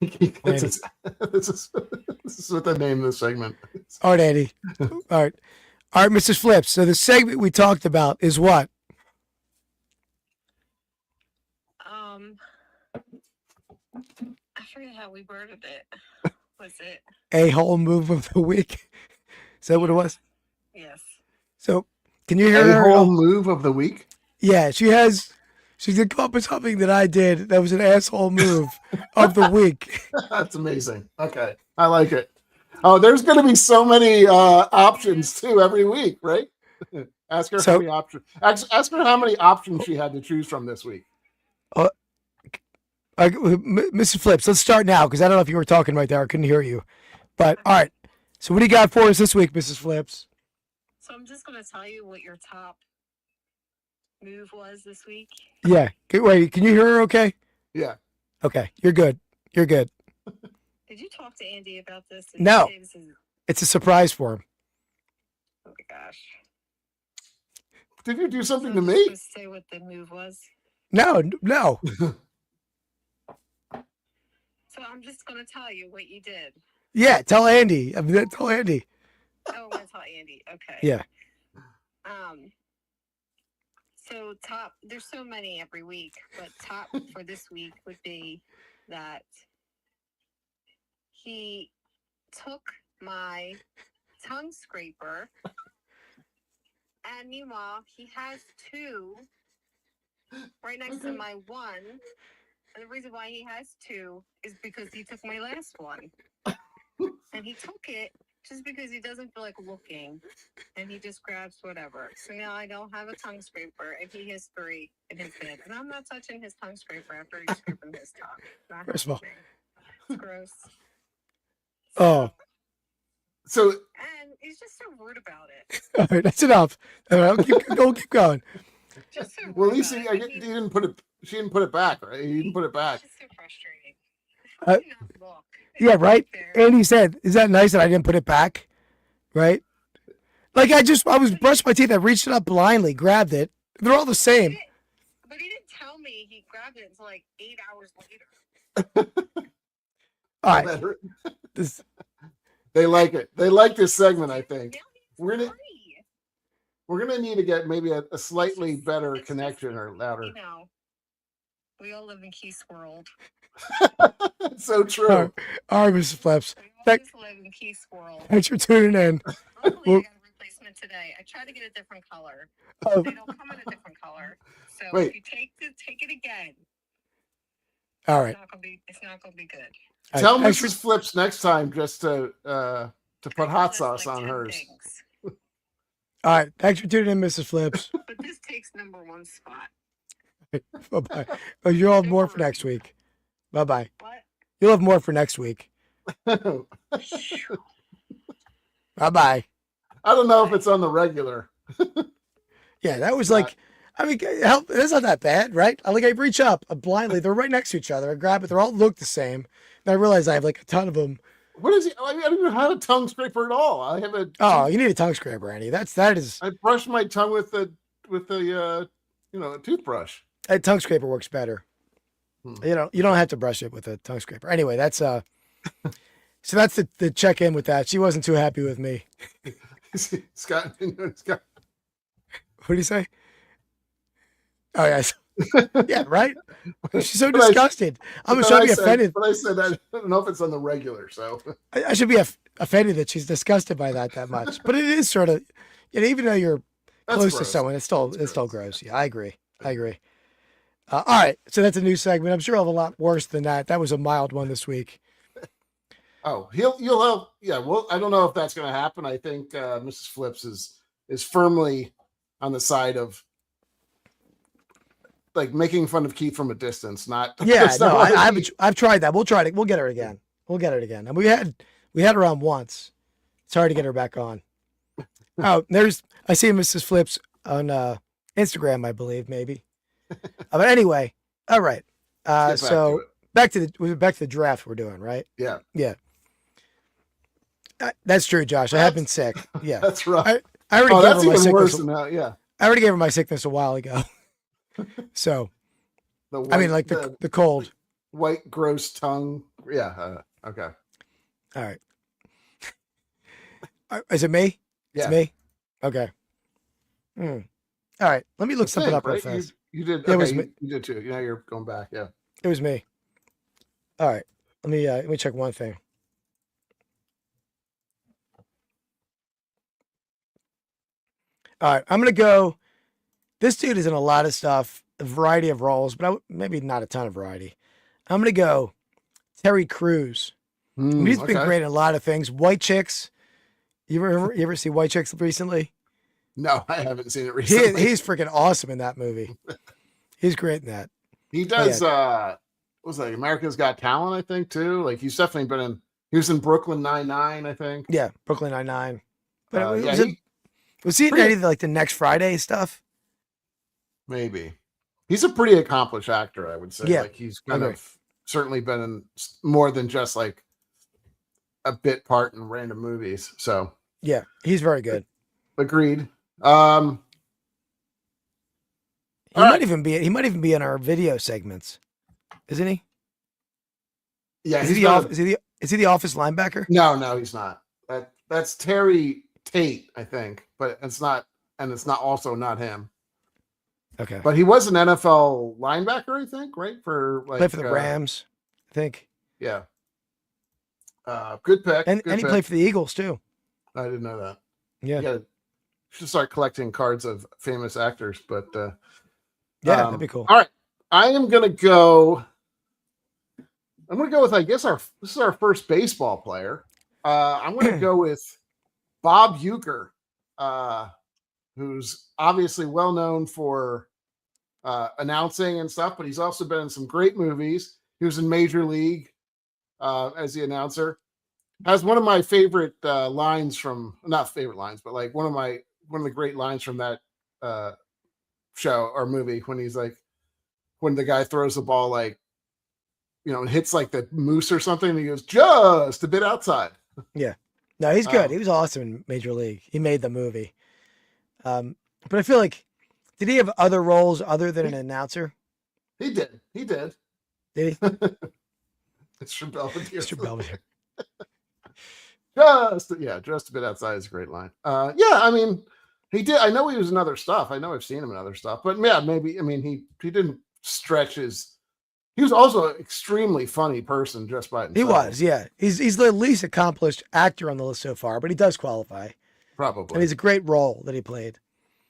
this is what the name of the segment is. All right, Andy. All right, Mrs. Flips. So the segment we talked about is what? I forget how we worded it. Was it? A whole move of the week. Is that what it was? Yes. So can you hear A her? whole move of the week? Yeah, she's gonna come up with something that I did that was an asshole move of the week. That's amazing. Okay, I like it. Oh, there's going to be so many options too every week, right? Ask her how many options. Ask her how many options she had to choose from this week. Mrs. Flips, let's start now because I don't know if you were talking right there. I couldn't hear you. But all right. So what do you got for us this week, Mrs. Flips? So I'm just going to tell you what your top move was this week. Yeah. Wait, can you hear her okay? Yeah. Okay. You're good. Did you talk to Andy about this? No. It's a surprise for him. Oh my gosh. Did you do something to I'm me? just gonna say what the move was. No. So I'm just going to tell you what you did. Yeah, tell Andy. Tell Andy. Oh, I'm going to tell Andy. Okay. Yeah. So top, there's so many every week, but top for this week would be that he took my tongue scraper, and meanwhile he has two right next to my one. And the reason why he has two is because he took my last one. And he took it just because he doesn't feel like looking. And he just grabs whatever. So now I don't have a tongue scraper, and he has three in his bed. And I'm not touching his tongue scraper after he's scraping his tongue. Not First of all. happening. It's gross. Oh. So And he's just so rude about it. All right, that's enough. All right, keep going. Just so well, at rude least about he it. And didn't put it. She didn't put it back, right? He didn't put it back. It's just so frustrating. Uh, How do you not look? Yeah, right. There. Andy said, "Is that nice that I didn't put it back?" Right? Like I was brushing my teeth. I reached it up blindly, grabbed it. They're all the same. But he didn't tell me he grabbed it until like 8 hours later. All right. This, They like it. They like this segment, I think. Now he's We're gonna free. we're gonna need to get maybe a slightly better It's connection just, or louder. You know, we all live in Keith's world. So true. all right, Mrs. Flips. We all Thank- just live in Keith's world. Thanks for tuning in. Luckily, Well- I got a replacement today. I tried to get a different color. Oh, They don't come in a different color. So Wait. if you take it again, all right. it's not gonna be good. All right, Tell thanks Mrs. Flips next time just to put hot sauce Like on 10 hers. things. all right. Thanks for tuning in, Mrs. Flips. But this takes number one spot. Bye bye. Oh, you'll have more for next week. Bye bye. What? You'll have more for next week. Bye bye. I don't know if it's on the regular. Yeah, that was like, I mean, help. That's not that bad, right? I reach up blindly. They're right next to each other. I grab it. They all look the same. And I realize I have like a ton of them. What is he? I don't even have a tongue scraper at all. I have a. Oh, you need a tongue scraper, Andy. That is. I brush my tongue with the a toothbrush. A tongue scraper works better. You don't have to brush it with a tongue scraper. Anyway, that's so that's the check in with that. She wasn't too happy with me. Scott. What do you say? Oh yeah, yeah, right. She's so disgusted. I'm so offended. But I said I don't know if it's on the regular, so I should be offended that she's disgusted by that much. But it is sort of, even though you're close to someone, it's still gross. Yeah, I agree. All right, so that's a new segment. I'm sure I'll have a lot worse than that. That was a mild one this week. Oh, you'll have, yeah. Well, I don't know if that's going to happen. I think Mrs. Flips is firmly on the side of like making fun of Keith from a distance. Not yeah. No, I've tried that. We'll try it. We'll get her again. And we had her on once. It's hard to get her back on. Oh, I see Mrs. Flips on Instagram, I believe, maybe. But anyway, all right. So back to the draft we're doing, right? Yeah. Yeah. That's true, Josh. I have been sick. Yeah. That's right. I already gave her my sickness. Worse than that. Yeah. I already gave her my sickness a while ago. So, the cold. White, gross tongue. Yeah. Okay. All right. Is it me? Yeah. It's me? Okay. All right. Let me look something up real fast. You did. Okay, it was me. You did too. Now you're going back. Yeah. It was me. All right. Let me check one thing. All right. I'm going to go. This dude is in a lot of stuff, a variety of roles, but maybe not a ton of variety. I'm going to go Terry Crews. He's been great in a lot of things. White Chicks. You ever see White Chicks recently? No, I haven't seen it recently. He's freaking awesome in that movie. He's great in that. He does. What was that? America's Got Talent, I think, too. Like he's definitely been in. He was in Brooklyn Nine-Nine, I think. Yeah, Brooklyn Nine-Nine. But was he in any of the Next Friday stuff? Maybe. He's a pretty accomplished actor, I would say. Yeah, like he's kind of certainly been in more than just like a bit part in random movies. So yeah, he's very good. Agreed. He might even be in our video segments, isn't he? Yeah, is he the Office linebacker? No, he's not. That's Terry Tate, I think, but it's not also not him. Okay, but he was an NFL linebacker, I think, right? Played for the Rams, I think. Yeah. Good pick. And he played for the Eagles too. I didn't know that. Yeah. You should start collecting cards of famous actors, but yeah, that'd be cool. All right. I'm gonna go with, I guess this is our first baseball player. I'm gonna go with Bob Uecker, who's obviously well known for announcing and stuff, but he's also been in some great movies. He was in Major League as the announcer. Has one of my favorite lines from, not favorite lines, but like one of the great lines from that show or movie when he's like, when the guy throws the ball, like, and hits like the moose or something, and he goes, just a bit outside. Yeah. No, he's good. He was awesome in Major League. He made the movie. But I feel like, did he have other roles other than an announcer? He did. Did he? Mr. Belvedere. Mr. Belvedere. Just a bit outside is a great line. I mean, he did. I know he was in other stuff. I know I've seen him in other stuff, but yeah, maybe. I mean, he didn't stretch his. He was also an extremely funny person just by himself. He was, yeah. He's the least accomplished actor on the list so far, but he does qualify. Probably. And he's a great role that he played.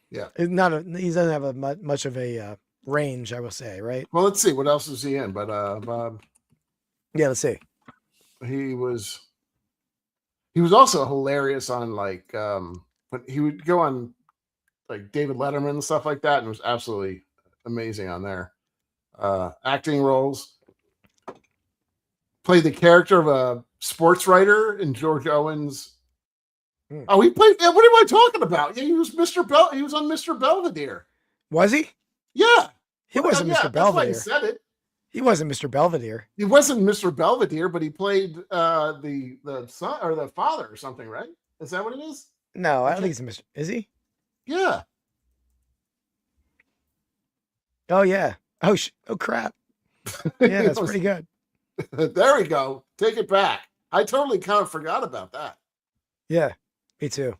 Yeah. He doesn't have much of a range, I will say, right? Well, let's see. What else is he in? But Bob. Yeah, let's see. He was also hilarious on like but he would go on like David Letterman and stuff like that, and was absolutely amazing on there. Acting roles. Played the character of a sports writer in George Owen's. Oh, he played. What am I talking about? Yeah, he was He was on Mr. Belvedere. Was he? Yeah, he wasn't Mr. Belvedere. That's why he said it. He wasn't Mr. Belvedere. He wasn't Mr. Belvedere, but he played the son or the father or something, right? Is that what it is? No, I don't think he's Mr. Is he? Yeah. Oh yeah. Oh crap. Yeah, that's pretty good. There we go. Take it back. I totally kind of forgot about that. Yeah, me too.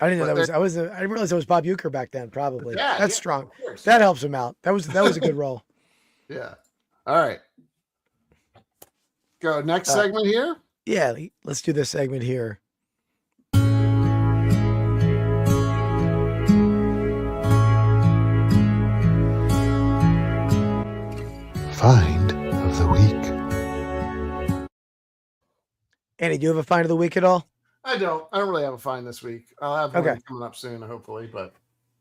I didn't know But that was. I didn't realize it was Bob Uecker back then. Probably. Yeah, That's yeah, strong. of course. That helps him out. That was a good role. Yeah. All right. Go next segment here. Yeah, let's do this segment here. Find of the week. Andy, do you have a find of the week at all? I don't really have a find this week. I'll have one coming up soon, hopefully. But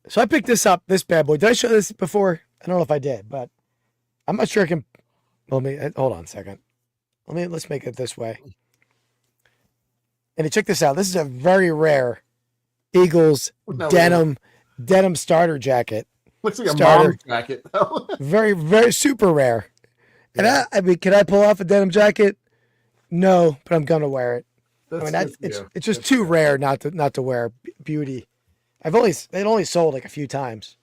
So I picked this up, this bad boy. Did I show this before? I don't know if I did, but I'm not sure I can. Let me hold on a second. Let's make it this way. And check this out. This is a very rare Eagles denim starter jacket. Looks like a mom jacket. Very, very super rare. And I mean, can I pull off a denim jacket? No, but I'm gonna wear it. It's just too rare not to wear. Beauty. It only sold like a few times.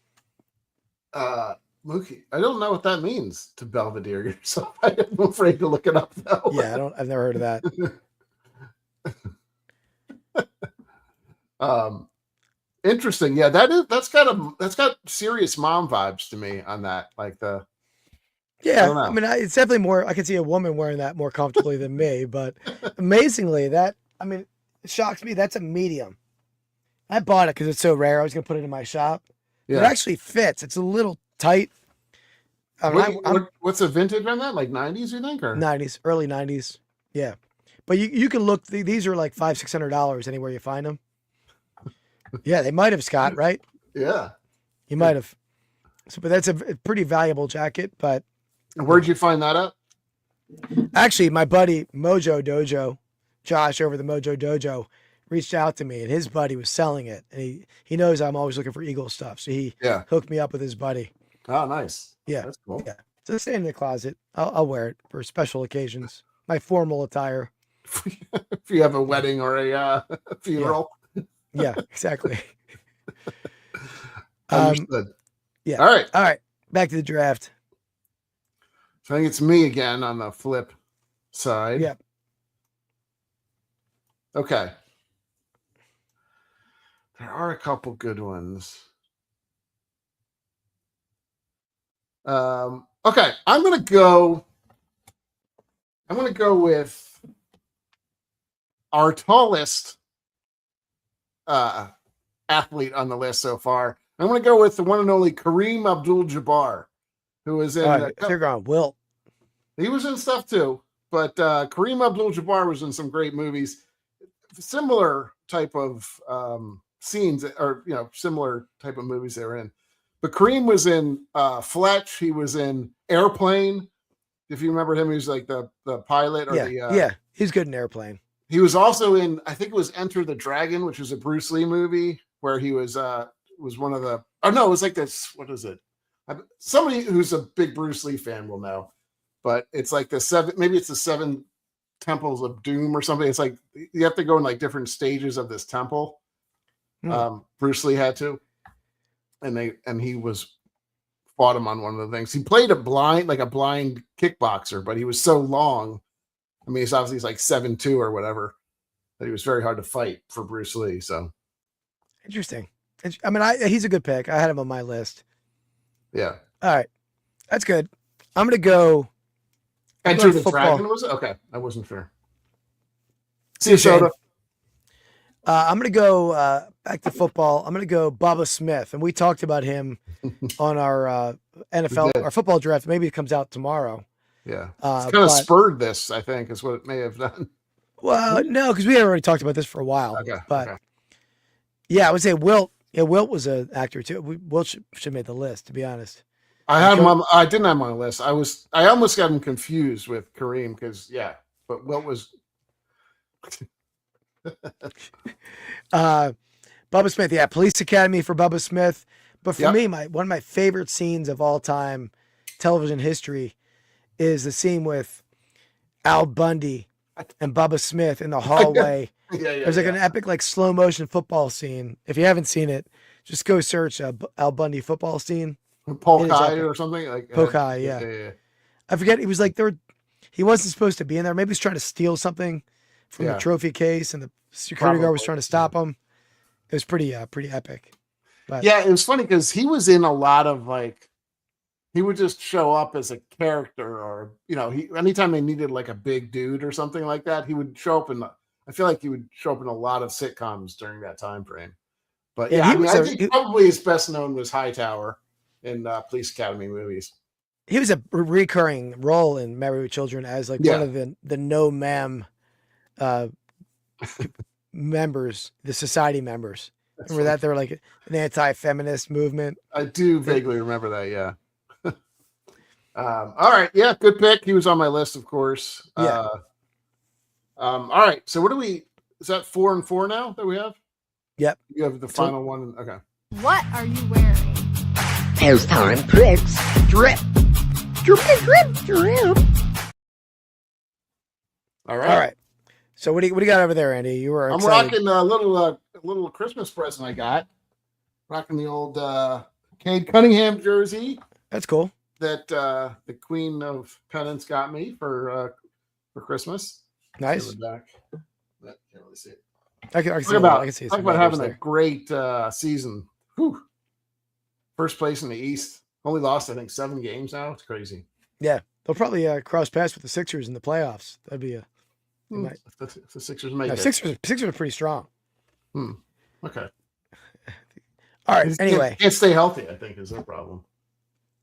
Luke, I don't know what that means to Belvedere yourself. I'm afraid to look it up though. Yeah, I've never heard of that. Interesting. Yeah, that's got serious mom vibes to me on that. Like I mean, it's definitely more. I can see a woman wearing that more comfortably than me, but amazingly, it shocks me. That's a medium. I bought it because it's so rare. I was gonna put it in my shop. Yeah. It actually fits. It's a little tight. What's the vintage on that? Like 90s, you think, or 90s, early 90s? Yeah, but you can look. These are like $500-600 anywhere you find them. Yeah, they might have, Scott. Right? Yeah, you might have. So, but that's a pretty valuable jacket. But where'd you find that at? Actually, my buddy Mojo Dojo, Josh over the Mojo Dojo, reached out to me, and his buddy was selling it, and he knows I'm always looking for Eagle stuff, so he hooked me up with his buddy. Oh, nice. Yeah, that's cool. Yeah, so stay in the closet. I'll wear it for special occasions, my formal attire. If you have a wedding or a funeral. Yeah, exactly. Understood. Yeah. All right. Back to the draft. So I think it's me again on the flip side. Yeah. Okay. There are a couple good ones. Okay, I'm gonna go with our tallest athlete on the list so far. I'm gonna go with the one and only Kareem Abdul-Jabbar, who was in. They're going Wilt. He was in stuff too, but Kareem Abdul-Jabbar was in some great movies. Similar type of scenes, or similar type of movies they were in. But Kareem was in Fletch. He was in Airplane. If you remember him, he was like the pilot. Or he's good in Airplane. He was also in, I think it was Enter the Dragon, which was a Bruce Lee movie where he was one of the. Oh no, it was like this. What is it? Somebody who's a big Bruce Lee fan will know, but it's like the seven temples of doom or something. It's like you have to go in like different stages of this temple. Bruce Lee had to. And he fought him on one of the things. He played a blind kickboxer, but he was so long. I mean, he's like 7'2" or whatever, that he was very hard to fight for Bruce Lee. So interesting. I mean, he's a good pick. I had him on my list. Yeah. All right, that's good. I'm gonna go. Enter the Dragon, was it? Okay, I wasn't sure. See you, Soda. I'm going to go back to football. I'm going to go Bubba Smith. And we talked about him on our NFL, our football draft. Maybe it comes out tomorrow. Yeah. It's kind of spurred this, I think, is what it may have done. Well, no, because we had already talked about this for a while. Okay. But yeah, I would say Wilt. Yeah, Wilt was an actor too. Wilt should have made the list, to be honest. I didn't have him on the list. I almost got him confused with Kareem but Wilt was. Bubba Smith, Police Academy for Bubba Smith. But for me, one of my favorite scenes of all time television history is the scene with Al Bundy and Bubba Smith in the hallway. There's like an epic slow motion football scene. If you haven't seen it, just go search Al Bundy football scene. Polk It is High epic. or something like Polk High, yeah. I forget. He was like he wasn't supposed to be in there. Maybe he was trying to steal something from the Yeah. trophy case, and the security guard was Probably, trying to stop him. It was pretty epic. But Yeah, it was funny because he was in a lot of like, he would just show up as a character, or anytime they needed like a big dude or something like that, he would show up I feel like he would show up in a lot of sitcoms during that time frame. But Yeah, yeah, he was I think probably his best known was Hightower in Police Academy movies. he was a recurring role in Married with Children as like one of the no ma'am members, the society members. Remember that they were like an anti-feminist movement. I do vaguely remember that. Yeah. All right. Yeah. Good pick. He was on my list, of course. Yeah. All right. So is that 4 and 4 now that we have? Yep. You have the final one. Okay. What are you wearing? Pastime Picks. Drip. Drip, drip, drip. All right. All right. So what do you got over there, Andy? You were I'm excited. rocking a little Christmas present I got. Rocking the old Cade Cunningham jersey That's cool. that the Queen of Pennants got me for Christmas. Nice. Back. Can't really see it. I can see Talk I can see about some having letters a great season. Whew. First place in the East. Only lost, I think, 7 games now. It's crazy. Yeah, they'll probably cross paths with the Sixers in the playoffs. That'd be a. If the Sixers make No, it. Sixers are pretty strong. Okay. All right. Anyway, can't stay healthy, I think, is their problem.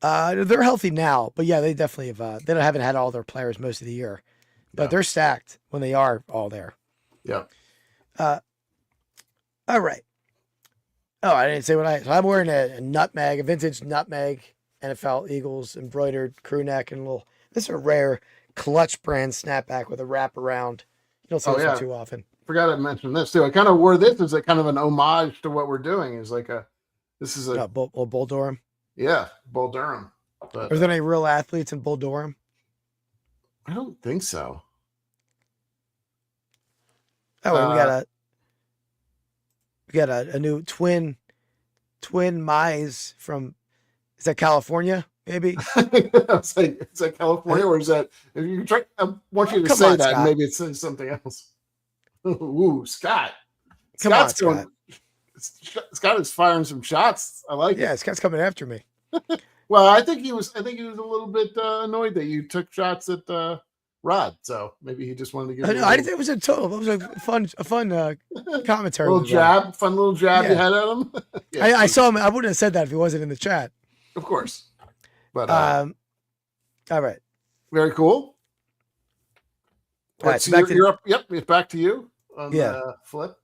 they're healthy now, but yeah, they definitely have. They haven't had all their players most of the year, but they're stacked when they are all there. Yeah. All right. Oh, I didn't say so I'm wearing a vintage nutmeg NFL Eagles embroidered crew neck and this is a rare Clutch brand snapback with a wrap around. You don't see this one too often. Forgot to mention this too. I kind of wore this as a kind of an homage to what we're doing. Is like this is a Bull Durham. Yeah, Bull Durham. But Are there any real athletes in Bull Durham? I don't think so. Oh, and we got a new twin Mize from, is that California? Maybe. I was like, is that California or is that? If you try, I want you to say that, and maybe it's something else. Ooh, Scott. Scott's going. Scott is firing some shots. I like it. Yeah, Scott's coming after me. Well, I think he was a little bit annoyed that you took shots at Rod. So maybe he just wanted to give. I think it was it was a fun commentary. Fun little jab you had at him. Yeah, I saw him. I wouldn't have said that if he wasn't in the chat. Of course. But all right. Very cool. All right, so you're up. Yep, it's back to you on the flip.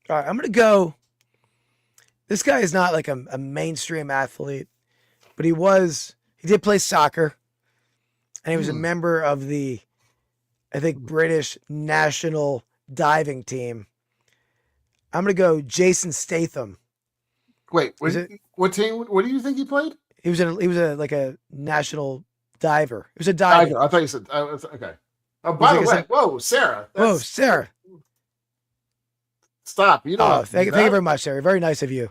All right, I'm gonna go. This guy is not like a mainstream athlete, but he did play soccer, and he was a member of the, I think, British national diving team. I'm gonna go Jason Statham. Wait, what team? What do you think he played? He was like a national diver. He was a diver. I thought you said okay. Oh, by the way, whoa, Sarah. Whoa, Sarah. Stop. You know. Thank you very much, Sarah. Very nice of you.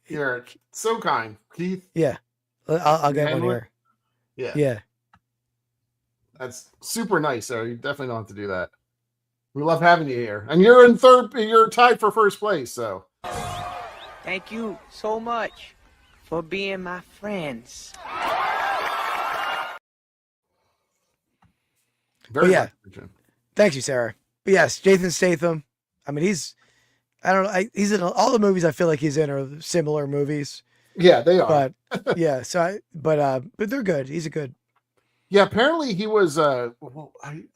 You're so kind, Keith. Yeah, I'll get one here. Yeah. That's super nice, Sarah. You definitely don't have to do that. We love having you here, and you're in third. You're tied for first place. So. Thank you so much for being my friends. Very much. Thanks you, Sarah. But yes, Jason Statham. I mean, he's in all the movies I feel like he's in are similar movies. Yeah, they are. But yeah, but they're good. He's a good. Yeah, apparently he was. I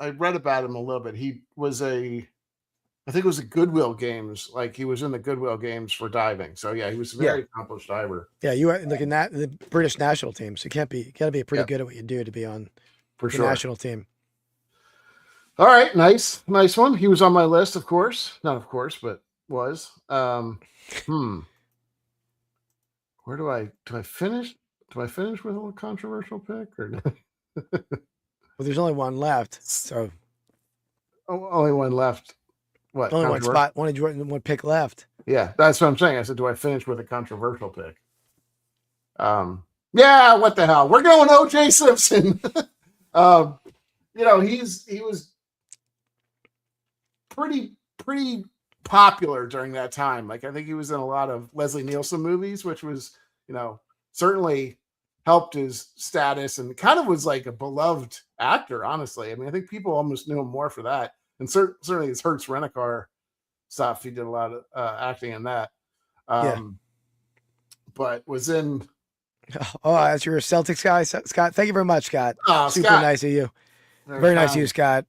read about him a little bit. He was I think it was a Goodwill Games. Like he was in the Goodwill Games for diving. So yeah, he was a very accomplished diver. Yeah, you are like in the British national team. So you got to be pretty good at what you do to be on the national team. All right, nice one. He was on my list, of course. Not of course, but was. Where do I finish? Do I finish with a little controversial pick or? Well, there's only one left, so. Only one left. What? Only one spot. One pick left. Yeah, that's what I'm saying. I said, do I finish with a controversial pick? Yeah, what the hell? We're going O.J. Simpson. You know, he was pretty popular during that time. Like I think he was in a lot of Leslie Nielsen movies, which was, you know, certainly helped his status and kind of was like a beloved actor, honestly. I mean, I think people almost knew him more for that. And certainly his Hertz Rent-A-Car stuff, he did a lot of acting in that. But was in... Oh, that's your Celtics guy, Scott. Thank you very much, Scott. Super Scott. nice of you. Very nice of you, Scott.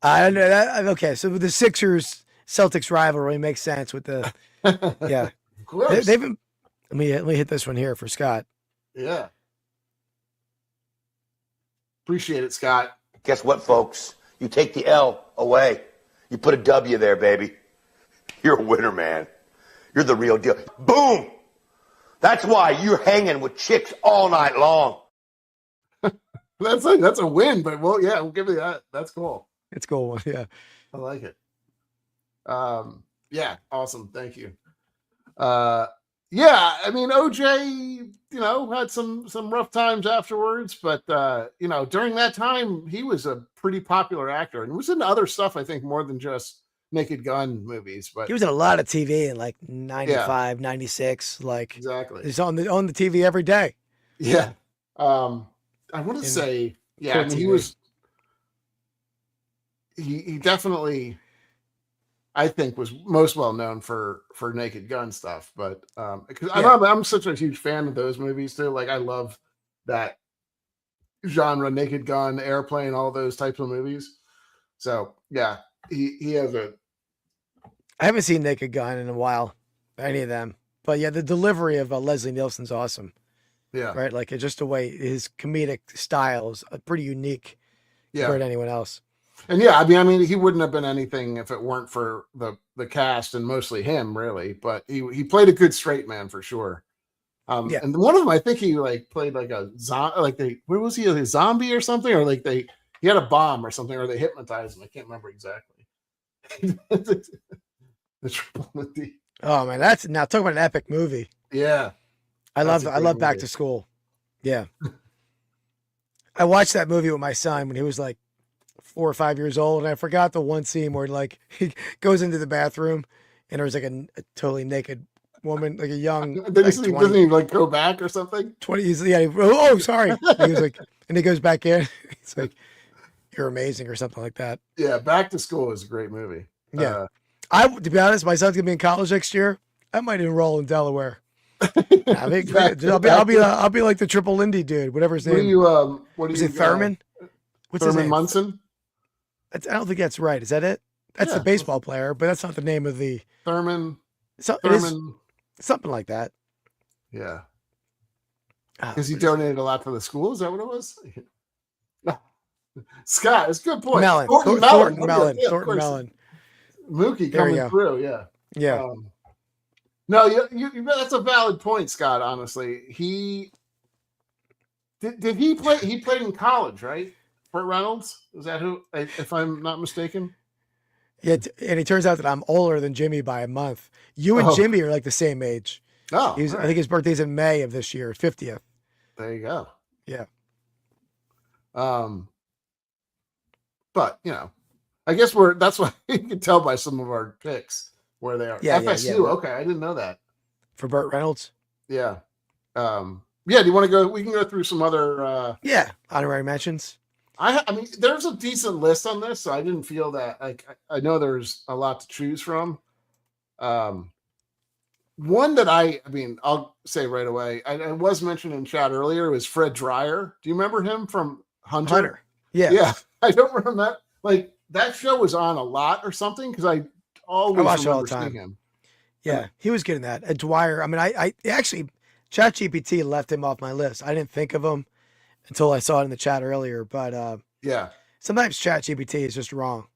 I know that. Okay, so the Sixers Celtics rivalry makes sense with the yeah. Of course. They've been, let me hit this one here for Scott. Yeah. Appreciate it, Scott. Guess what, folks? You take the L away. You put a W there, baby. You're a winner, man. You're the real deal. Boom! That's why you're hanging with chicks all night long. That's a win, but well, yeah, we'll give you that. That's cool. It's cool. Yeah. I like it. Yeah, awesome. Thank you. Yeah, I mean, OJ, you know, had some rough times afterwards, but you know, during that time, he was a pretty popular actor and was in other stuff, I think, more than just Naked Gun movies. But he was in a lot of TV in like 95, 96. Like exactly. He's on the TV every day. Yeah. I want to say, yeah, I mean, he definitely, I think, was most well known for Naked Gun stuff, but because I'm such a huge fan of those movies too. Like I love that genre, Naked Gun, Airplane, all those types of movies. So yeah, he has a. I haven't seen Naked Gun in a while, any of them, but yeah, the delivery of Leslie Nielsen's awesome. Yeah, right. Like it's just the way his comedic style is pretty unique compared to anyone else. And yeah, I mean, he wouldn't have been anything if it weren't for the cast and mostly him, really. But he played a good straight man for sure. And one of them, I think he like played like a zombie, like where was he, a zombie or something, or like he had a bomb or something, or they hypnotized him. I can't remember exactly. The Triple with the. Oh man, that's now talk about an epic movie. Yeah, I love Back to School. Yeah, I watched that movie with my son when he was like 4 or 5 years old, and I forgot the one scene where like he goes into the bathroom and there's like a totally naked woman, like a young. Doesn't he like go back or something? 20. Oh, sorry. He was like, and he goes back in. It's like, you're amazing or something like that. Yeah, Back to School is a great movie. Yeah, to be honest, my son's gonna be in college next year. I might enroll in Delaware. I think I'll be like the Triple Lindy dude, whatever his name. What is it? Thurman? What's his name? Munson? I don't think that's right. Is that it? That's the baseball player, but that's not the name of the Thurman. Thurman, something like that. Yeah, because he donated a lot to the school. Is that what it was? Scott, it's a good point. Thornton Mellon. Mookie coming through. Yeah. Yeah. No, you that's a valid point, Scott. Honestly, he play? He played in college, right? Burt Reynolds, is that who? If I'm not mistaken. Yeah, and it turns out that I'm older than Jimmy by a month. You and Jimmy are like the same age. Oh, I think his birthday's in May of this year, 50th. There you go. Yeah. But you know, I guess that's why you can tell by some of our picks where they are. Yeah, FSU. Yeah. Okay, I didn't know that. For Burt Reynolds. Yeah. Yeah. Do you want to go? We can go through some other. Honorary mentions. I mean, there's a decent list on this, so I didn't feel that. Like, I know there's a lot to choose from. One that I mean, I'll say right away. I was mentioned in chat earlier was Fred Dreyer. Do you remember him from Hunter? Yeah. Yeah. I don't remember that. Like that show was on a lot or something because I always watch it all remember the time. seeing him. Yeah, he was good in that. Dwyer. I mean, I actually ChatGPT left him off my list. I didn't think of him until I saw it in the chat earlier. But sometimes ChatGPT is just wrong.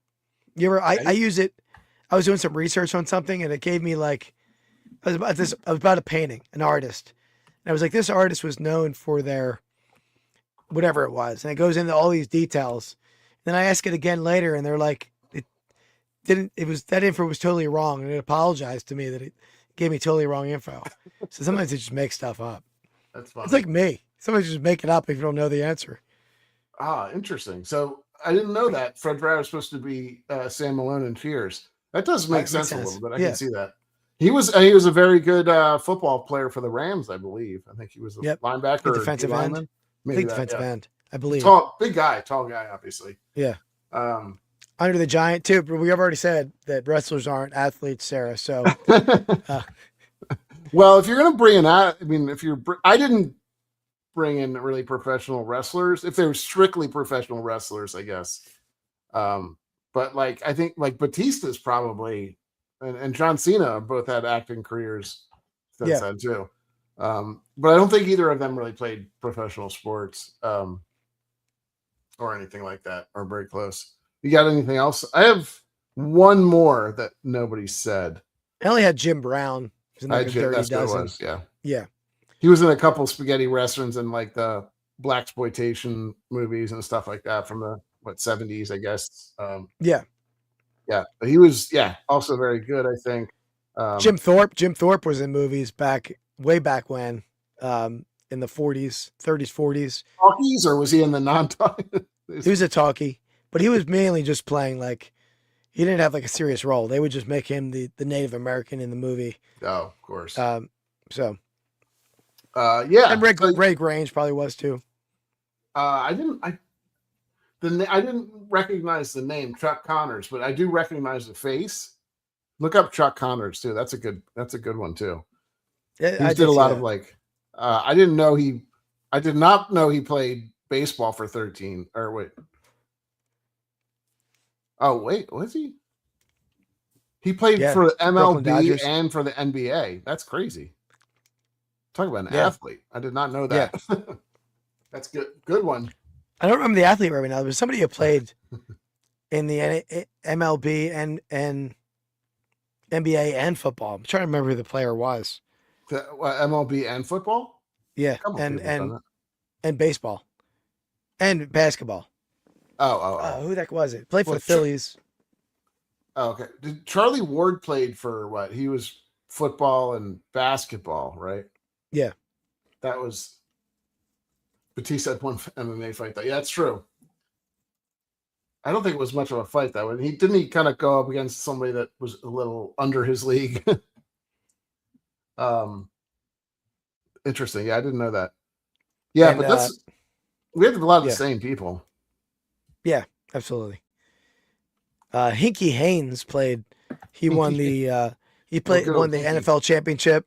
I use it. I was doing some research on something, and it gave me like I was about a painting, an artist, and I was like, this artist was known for their whatever it was, and it goes into all these details. Then I ask it again later, and they're like, that info was totally wrong, and it apologized to me that it gave me totally wrong info. So sometimes it just makes stuff up. That's funny. It's like me. Somebody's just making up if you don't know the answer. Ah, interesting. So I didn't know that Fred Varro was supposed to be Sam Malone in Cheers. That does make That makes sense a sense. little bit. I Yeah. can see that. He was a very good football player for the Rams, I believe. I think he was a Yep. linebacker, Like or defensive D end. lineman. I Maybe think that, defensive yeah. end, I believe. Tall guy, obviously. Yeah. Um, Under the Giant too, but we have already said that wrestlers aren't athletes, Sarah. So well, if you're going to bring in that, I mean, I didn't bring in really professional wrestlers. If they were strictly professional wrestlers, I guess. But like, I think like Batista's probably, and John Cena both had acting careers since then too. But I don't think either of them really played professional sports or anything like that, or very close. You got anything else? I have one more that nobody said. I only had Jim Brown. He's in like a Dirty That's what it Dozen. was, yeah. Yeah. He was in a couple spaghetti westerns and like the blaxploitation movies and stuff like that from the 70s, I guess. Yeah. Yeah, but he was also very good, I think. Jim Thorpe was in movies way back when, in the 40s, 30s, 40s. Talkies, or was he in the non-talkies? He was a talkie, but he was mainly just playing like, he didn't have like a serious role. They would just make him the Native American in the movie. Oh, of course. Yeah. And Ray Grange probably was too. I didn't recognize the name Chuck Connors, but I do recognize the face. Look up Chuck Connors too. That's a good one too. Yeah, He did a lot of like. I did not know he played baseball for 13. Or wait. Oh wait, was he? He played for the MLB and for the NBA. That's crazy. Talk about an athlete. I did not know that. Yeah. That's good. Good one. I don't remember the athlete right now. There was somebody who played in the MLB and NBA and football. I'm trying to remember who the player was. MLB and football? Yeah, and baseball and basketball. Oh. Who the heck was it? Played for the Phillies. Oh, okay. Charlie Ward played for what? He was football and basketball, right? Yeah. That was Batista had one MMA fight though. Yeah, that's true. I don't think it was much of a fight though. And he kind of go up against somebody that was a little under his league. Interesting. Yeah, I didn't know that. Yeah, but we have a lot of the same people. Yeah, absolutely. Hinkie Haynes played. He won the NFL championship,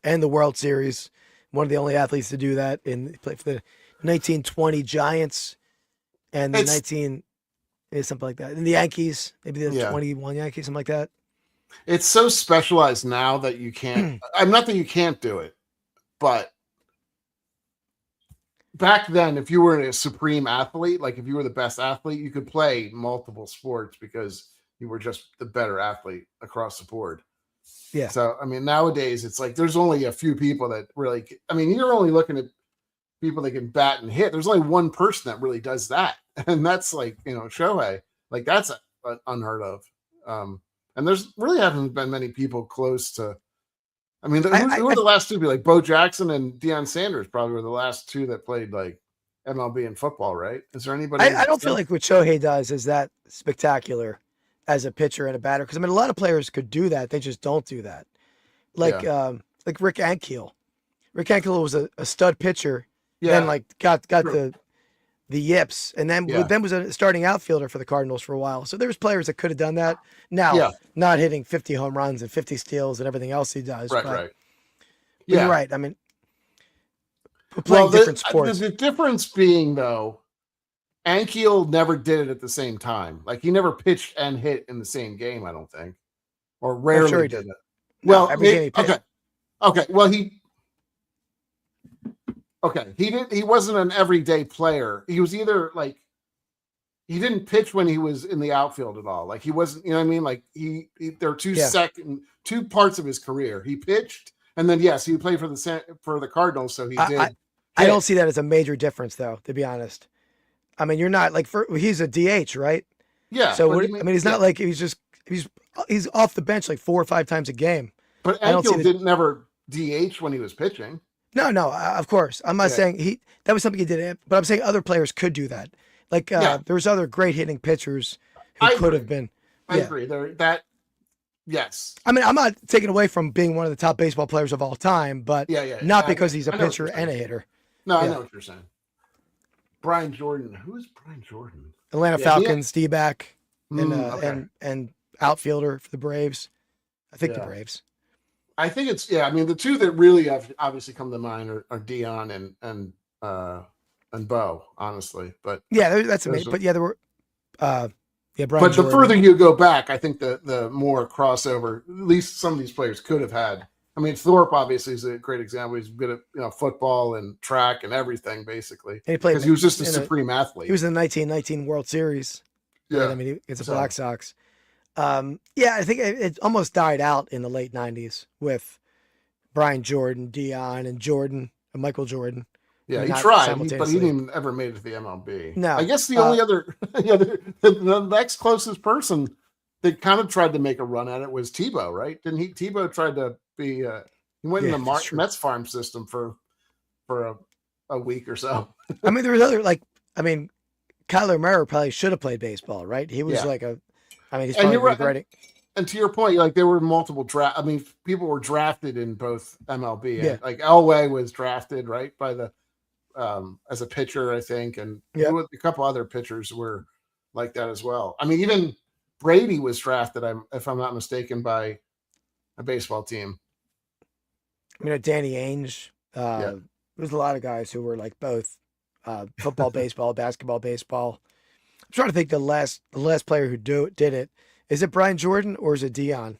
and the World Series. One of the only athletes to do that. He played for the 1920 Giants and the something like that. And the Yankees, maybe the 21 Yankees, something like that. It's so specialized now that you can't. I'm not that you can't do it, but back then, if you were a supreme athlete, like if you were the best athlete, you could play multiple sports because you were just the better athlete across the board. Yeah. So, I mean, nowadays it's like there's only a few people that really, I mean, you're only looking at people that can bat and hit. There's only one person that really does that. And that's like, Shohei. Like that's unheard of. And there's really haven't been many people close to, I mean, who were the last two? Be like Bo Jackson and Deion Sanders probably were the last two that played like MLB and football, right? Is there anybody? I don't feel like what Shohei does is that spectacular as a pitcher and a batter. Because I mean, a lot of players could do that. They just don't do that. Like Rick Ankiel. Rick Ankiel was a stud pitcher. Yeah. Then like got the yips, and then was a starting outfielder for the Cardinals for a while. So there's players that could have done that. Now, not hitting 50 home runs and 50 steals and everything else he does. Right. Yeah, you're right. I mean, playing different sports. The difference being though, Ankiel never did it at the same time. Like he never pitched and hit in the same game. I don't think, or rarely did it. Well, every game he pitched. Okay. Well, he wasn't an everyday player. He was either like he didn't pitch when he was in the outfield at all. Like he wasn't, you know what I mean? Like there are two parts of his career. He pitched, and then he played for the Cardinals, so he did. I don't see that as a major difference, though. To be honest, I mean, you're not like he's a DH, right? Yeah. So he's not like he's off the bench like 4 or 5 times a game. But Ankiel didn't never DH when he was pitching. No, of course. I'm not saying that was something he did, but I'm saying other players could do that. Like there was other great hitting pitchers who could have been. I agree. Yes. I mean, I'm not taking away from being one of the top baseball players of all time, but not because he's a pitcher and a hitter. No, I know what you're saying. Brian Jordan. Who is Brian Jordan? Atlanta Falcons, D-back, and outfielder for the Braves. I think the Braves. I think it's I mean, the two that really have obviously come to mind are Dion and Bo, honestly. But that's amazing. But there were Brian but Jordan. The further you go back, I think the more crossover, at least some of these players could have had. I mean, Thorpe obviously is a great example. He's good at football and track and everything, basically. And he played because he was just a supreme athlete. He was in the 1919 World Series. Yeah, I mean, it's the Black Sox. I think it almost died out in the late 90s with Brian Jordan, Dion, and Michael Jordan. Yeah, he tried, but he didn't ever made it to the MLB. No. I guess the only other, the next closest person that kind of tried to make a run at it was Tebow, right? Didn't he? Tebow tried to be, he went in the Mets farm system for a week or so. I mean, there was other, Kyler Murray probably should have played baseball, right? He was he's probably regretting. And to your point, there were multiple draft. I mean, people were drafted in both MLB. Yeah. Like Elway was drafted, right, by the as a pitcher, I think, and a couple other pitchers were like that as well. I mean, even Brady was drafted, if I'm not mistaken, by a baseball team. I mean, Danny Ainge. There's a lot of guys who were like both football, baseball, basketball, baseball. I'm trying to think the last player who did it. Is it Brian Jordan or is it Dion?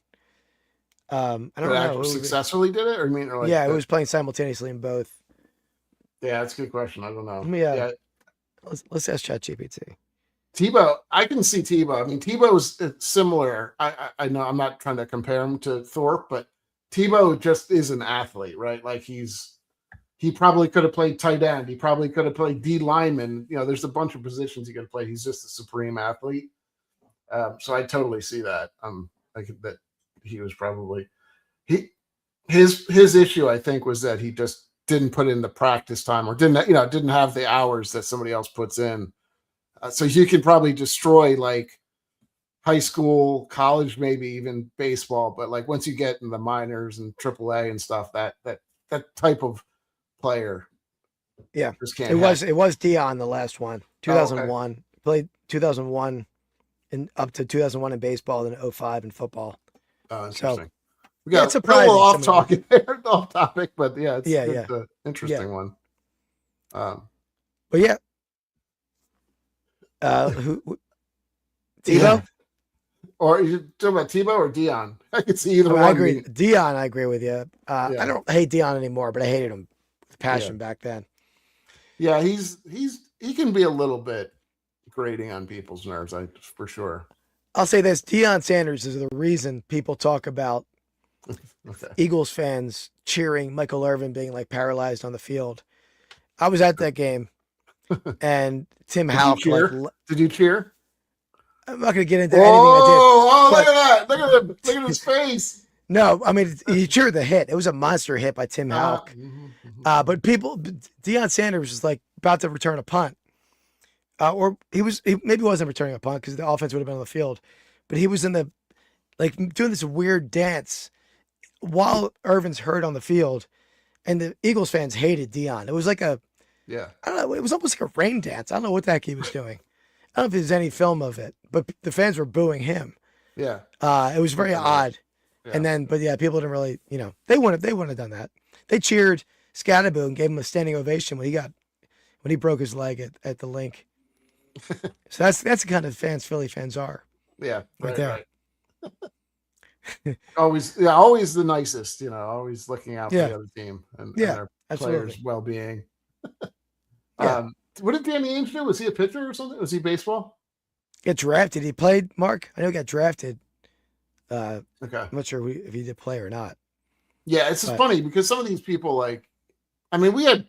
I don't know. Successfully did it, or it was playing simultaneously in both. Yeah, that's a good question. I don't know. Let's ask ChatGPT. Tebow, I can see Tebow. I mean, Tebow is similar. I know I'm not trying to compare him to Thorpe, but Tebow just is an athlete, right? Like he probably could have played tight end. He probably could have played D lineman. There's a bunch of positions he could play. He's just a supreme athlete. So I totally see that. That he was probably his issue. I think was that he just didn't put in the practice time or didn't have the hours that somebody else puts in. So you can probably destroy like high school, college, maybe even baseball. But like once you get in the minors and AAA and stuff, that type of player, just can't. It was Dion the last one, 2001. Okay. Played 2001 and up to 2001 in baseball, then 2005 in football. Oh, interesting. So, we got a little off topic, but it's an interesting one. But who Tebow? Or are you talking about Tebow or Dion? I can see either one. I agree. Dion, I agree with you. I don't hate Dion anymore, but I hated him with passion back then. Yeah, he can be a little bit grating on people's nerves, for sure. I'll say this: Deion Sanders is the reason people talk about Eagles fans cheering Michael Irvin being like paralyzed on the field. I was at that game, and Tim Houck. Did you cheer? I'm not going to get into anything I did. Look at that! Look at his face. No, I mean he cheered the hit. It was a monster hit by Tim Houck. But Deion Sanders was like about to return a punt. Or he maybe wasn't returning a punt because the offense would have been on the field, but he was in the doing this weird dance while Irvin's hurt on the field, and the Eagles fans hated Deion. It was like I don't know, it was almost like a rain dance. I don't know what the heck he was doing. I don't know if there's any film of it, but the fans were booing him. Yeah, it was very odd. Yeah. And then, people didn't really, they wouldn't have done that. They cheered Scatterboo and gave him a standing ovation when he broke his leg at the link. So that's the kind of fans Philly fans are. Yeah, right there. Right. always the nicest. Always looking out for the other team and their players' well-being. What did Danny Ainge do? Was he a pitcher or something? Was he baseball? Get drafted. He played, Mark. I know he got drafted. Okay. I'm not sure if he did play or not. Yeah, it's just funny because some of these people, we had,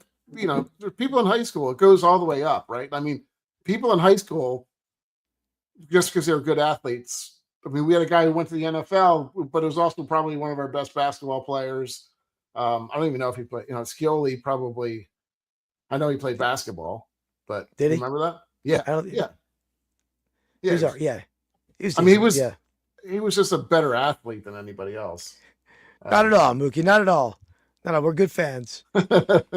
people in high school. It goes all the way up, right? I mean. People in high school, just because they were good athletes. I mean, we had a guy who went to the NFL, but it was also probably one of our best basketball players. I don't even know if he played. Scioli probably. I know he played basketball, but Did he? remember that? Yeah, I don't. yeah. He was, yeah. He was I mean, decent, he was just a better athlete than anybody else. Not at all, Mookie. Not at all. No, we're good fans. But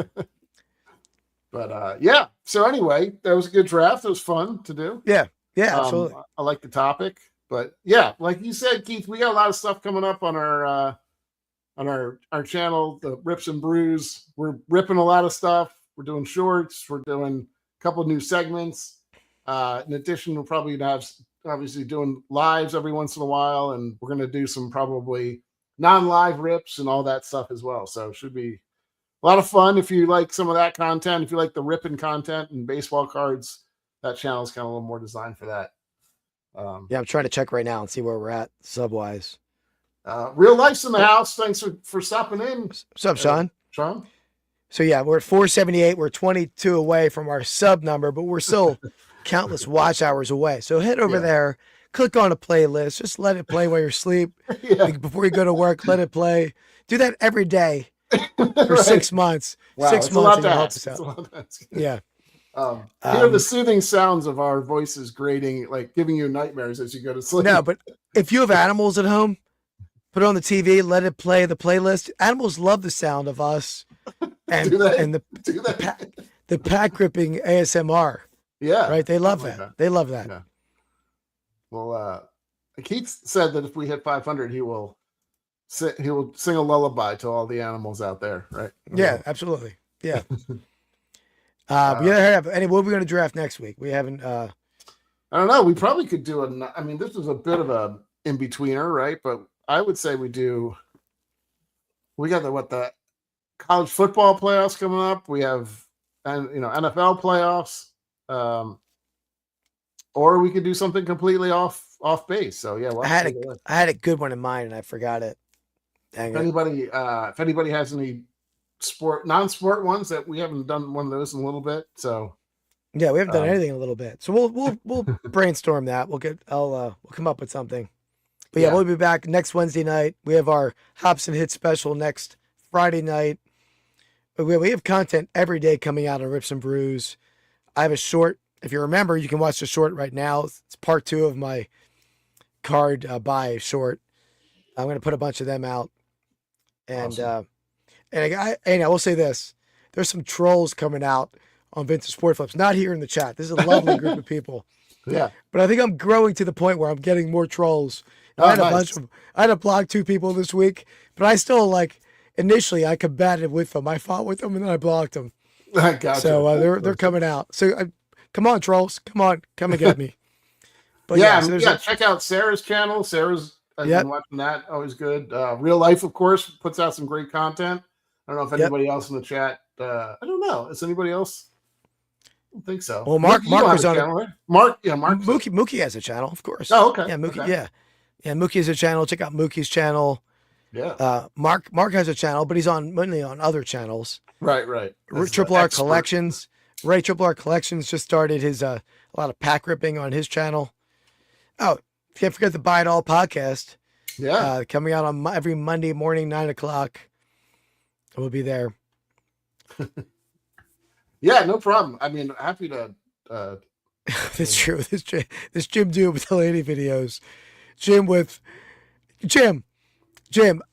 yeah. So anyway, that was a good draft. It was fun to do. Yeah, absolutely. I like the topic, but yeah, like you said, Keith, we got a lot of stuff coming up on our channel, the Rips and Brews. We're ripping a lot of stuff. We're doing shorts. We're doing a couple of new segments. In addition, we're probably gonna have obviously doing lives every once in a while, and we're gonna do some probably non-live rips and all that stuff as well. So it should be a lot of fun. If you like some of that content, if you like the ripping content and baseball cards, that channel is kind of a little more designed for that. Yeah, I'm trying to check right now and see where we're at sub-wise. Real life's in the house. Thanks for stopping in. What's up, Sean? Sean? So yeah, we're at 478. We're 22 away from our sub number, but we're still countless watch hours away. So head over there, click on a playlist, just let it play while you're asleep. Before you go to work, let it play. Do that every day for 6 months. Wow, 6 months and you'll help us out. Yeah. Hear the soothing sounds of our voices grating, like giving you nightmares as you go to sleep. No, but if you have animals at home, put it on the TV, let it play the playlist. Animals love the sound of us and the pack gripping ASMR. Yeah. Right. They love that. They love that. Yeah. Well, Keith said that if we hit 500, he will sing a lullaby to all the animals out there. Right. Yeah, absolutely. Yeah. What are we going to draft next week? We haven't, I don't know. We probably could do this is a bit of a in-betweener, right? But I would say we got the college football playoffs coming up. We have, NFL playoffs. Or we could do something completely off base. So yeah, I had a good one in mind and I forgot it. If anybody has any non-sport ones that we haven't done one of those in a little bit. So yeah, we haven't done anything in a little bit. So we'll brainstorm that. We'll come up with something. But yeah, we'll be back next Wednesday night. We have our Hops and Hits special next Friday night. But we have content every day coming out on Rips and Brews. I have a short. If you remember, you can watch the short right now. It's part 2 of my card buy short. I'm going to put a bunch of them out. And awesome. I will say this. There's some trolls coming out on Vintage Sport Flips. Not here in the chat. This is a lovely group of people. Yeah. But I think I'm growing to the point where I'm getting more trolls. I had to block 2 people this week, but I still initially I combated with them. I fought with them and then I blocked them. I gotcha. So they're coming out. So come on, trolls. Come and get me. But check out Sarah's channel. I've been watching that. Always good. Real Life, of course, puts out some great content. I don't know if anybody else in the chat. I don't know. Is anybody else? I don't think so. Well, Mark was on channel, right? Mark. Mookie has a channel, of course. Oh, okay. Yeah, Mookie. Okay. Yeah, Mookie has a channel. Check out Mookie's channel. Yeah. Mark has a channel, but he's mainly on other channels. Right. Triple R Collections. Ray Triple R Collections just started his a lot of pack ripping on his channel. Oh, can't forget the Buy It All podcast. Yeah. Coming out on every Monday morning, 9:00. We'll be there. Yeah, no problem. I mean, happy to. That's true. This Jim Dude with the lady videos. Jim,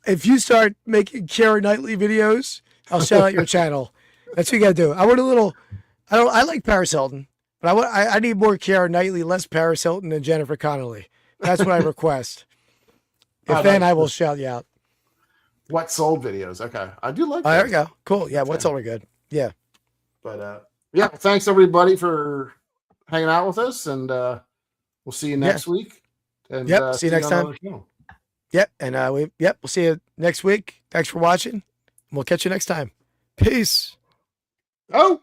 if you start making Keira Knightley videos, I'll shout out your channel. That's what you gotta do. I like Paris Hilton, but I need more Keira Knightley, less Paris Hilton and Jennifer Connelly. That's what I request. I will shout you out. What sold videos? Okay, I do like. There we go. Cool. Yeah, what's all good. Yeah. But thanks everybody for hanging out with us, and we'll see you next week. And see you next time. Yep, and we'll see you next week. Thanks for watching. We'll catch you next time. Peace. Oh.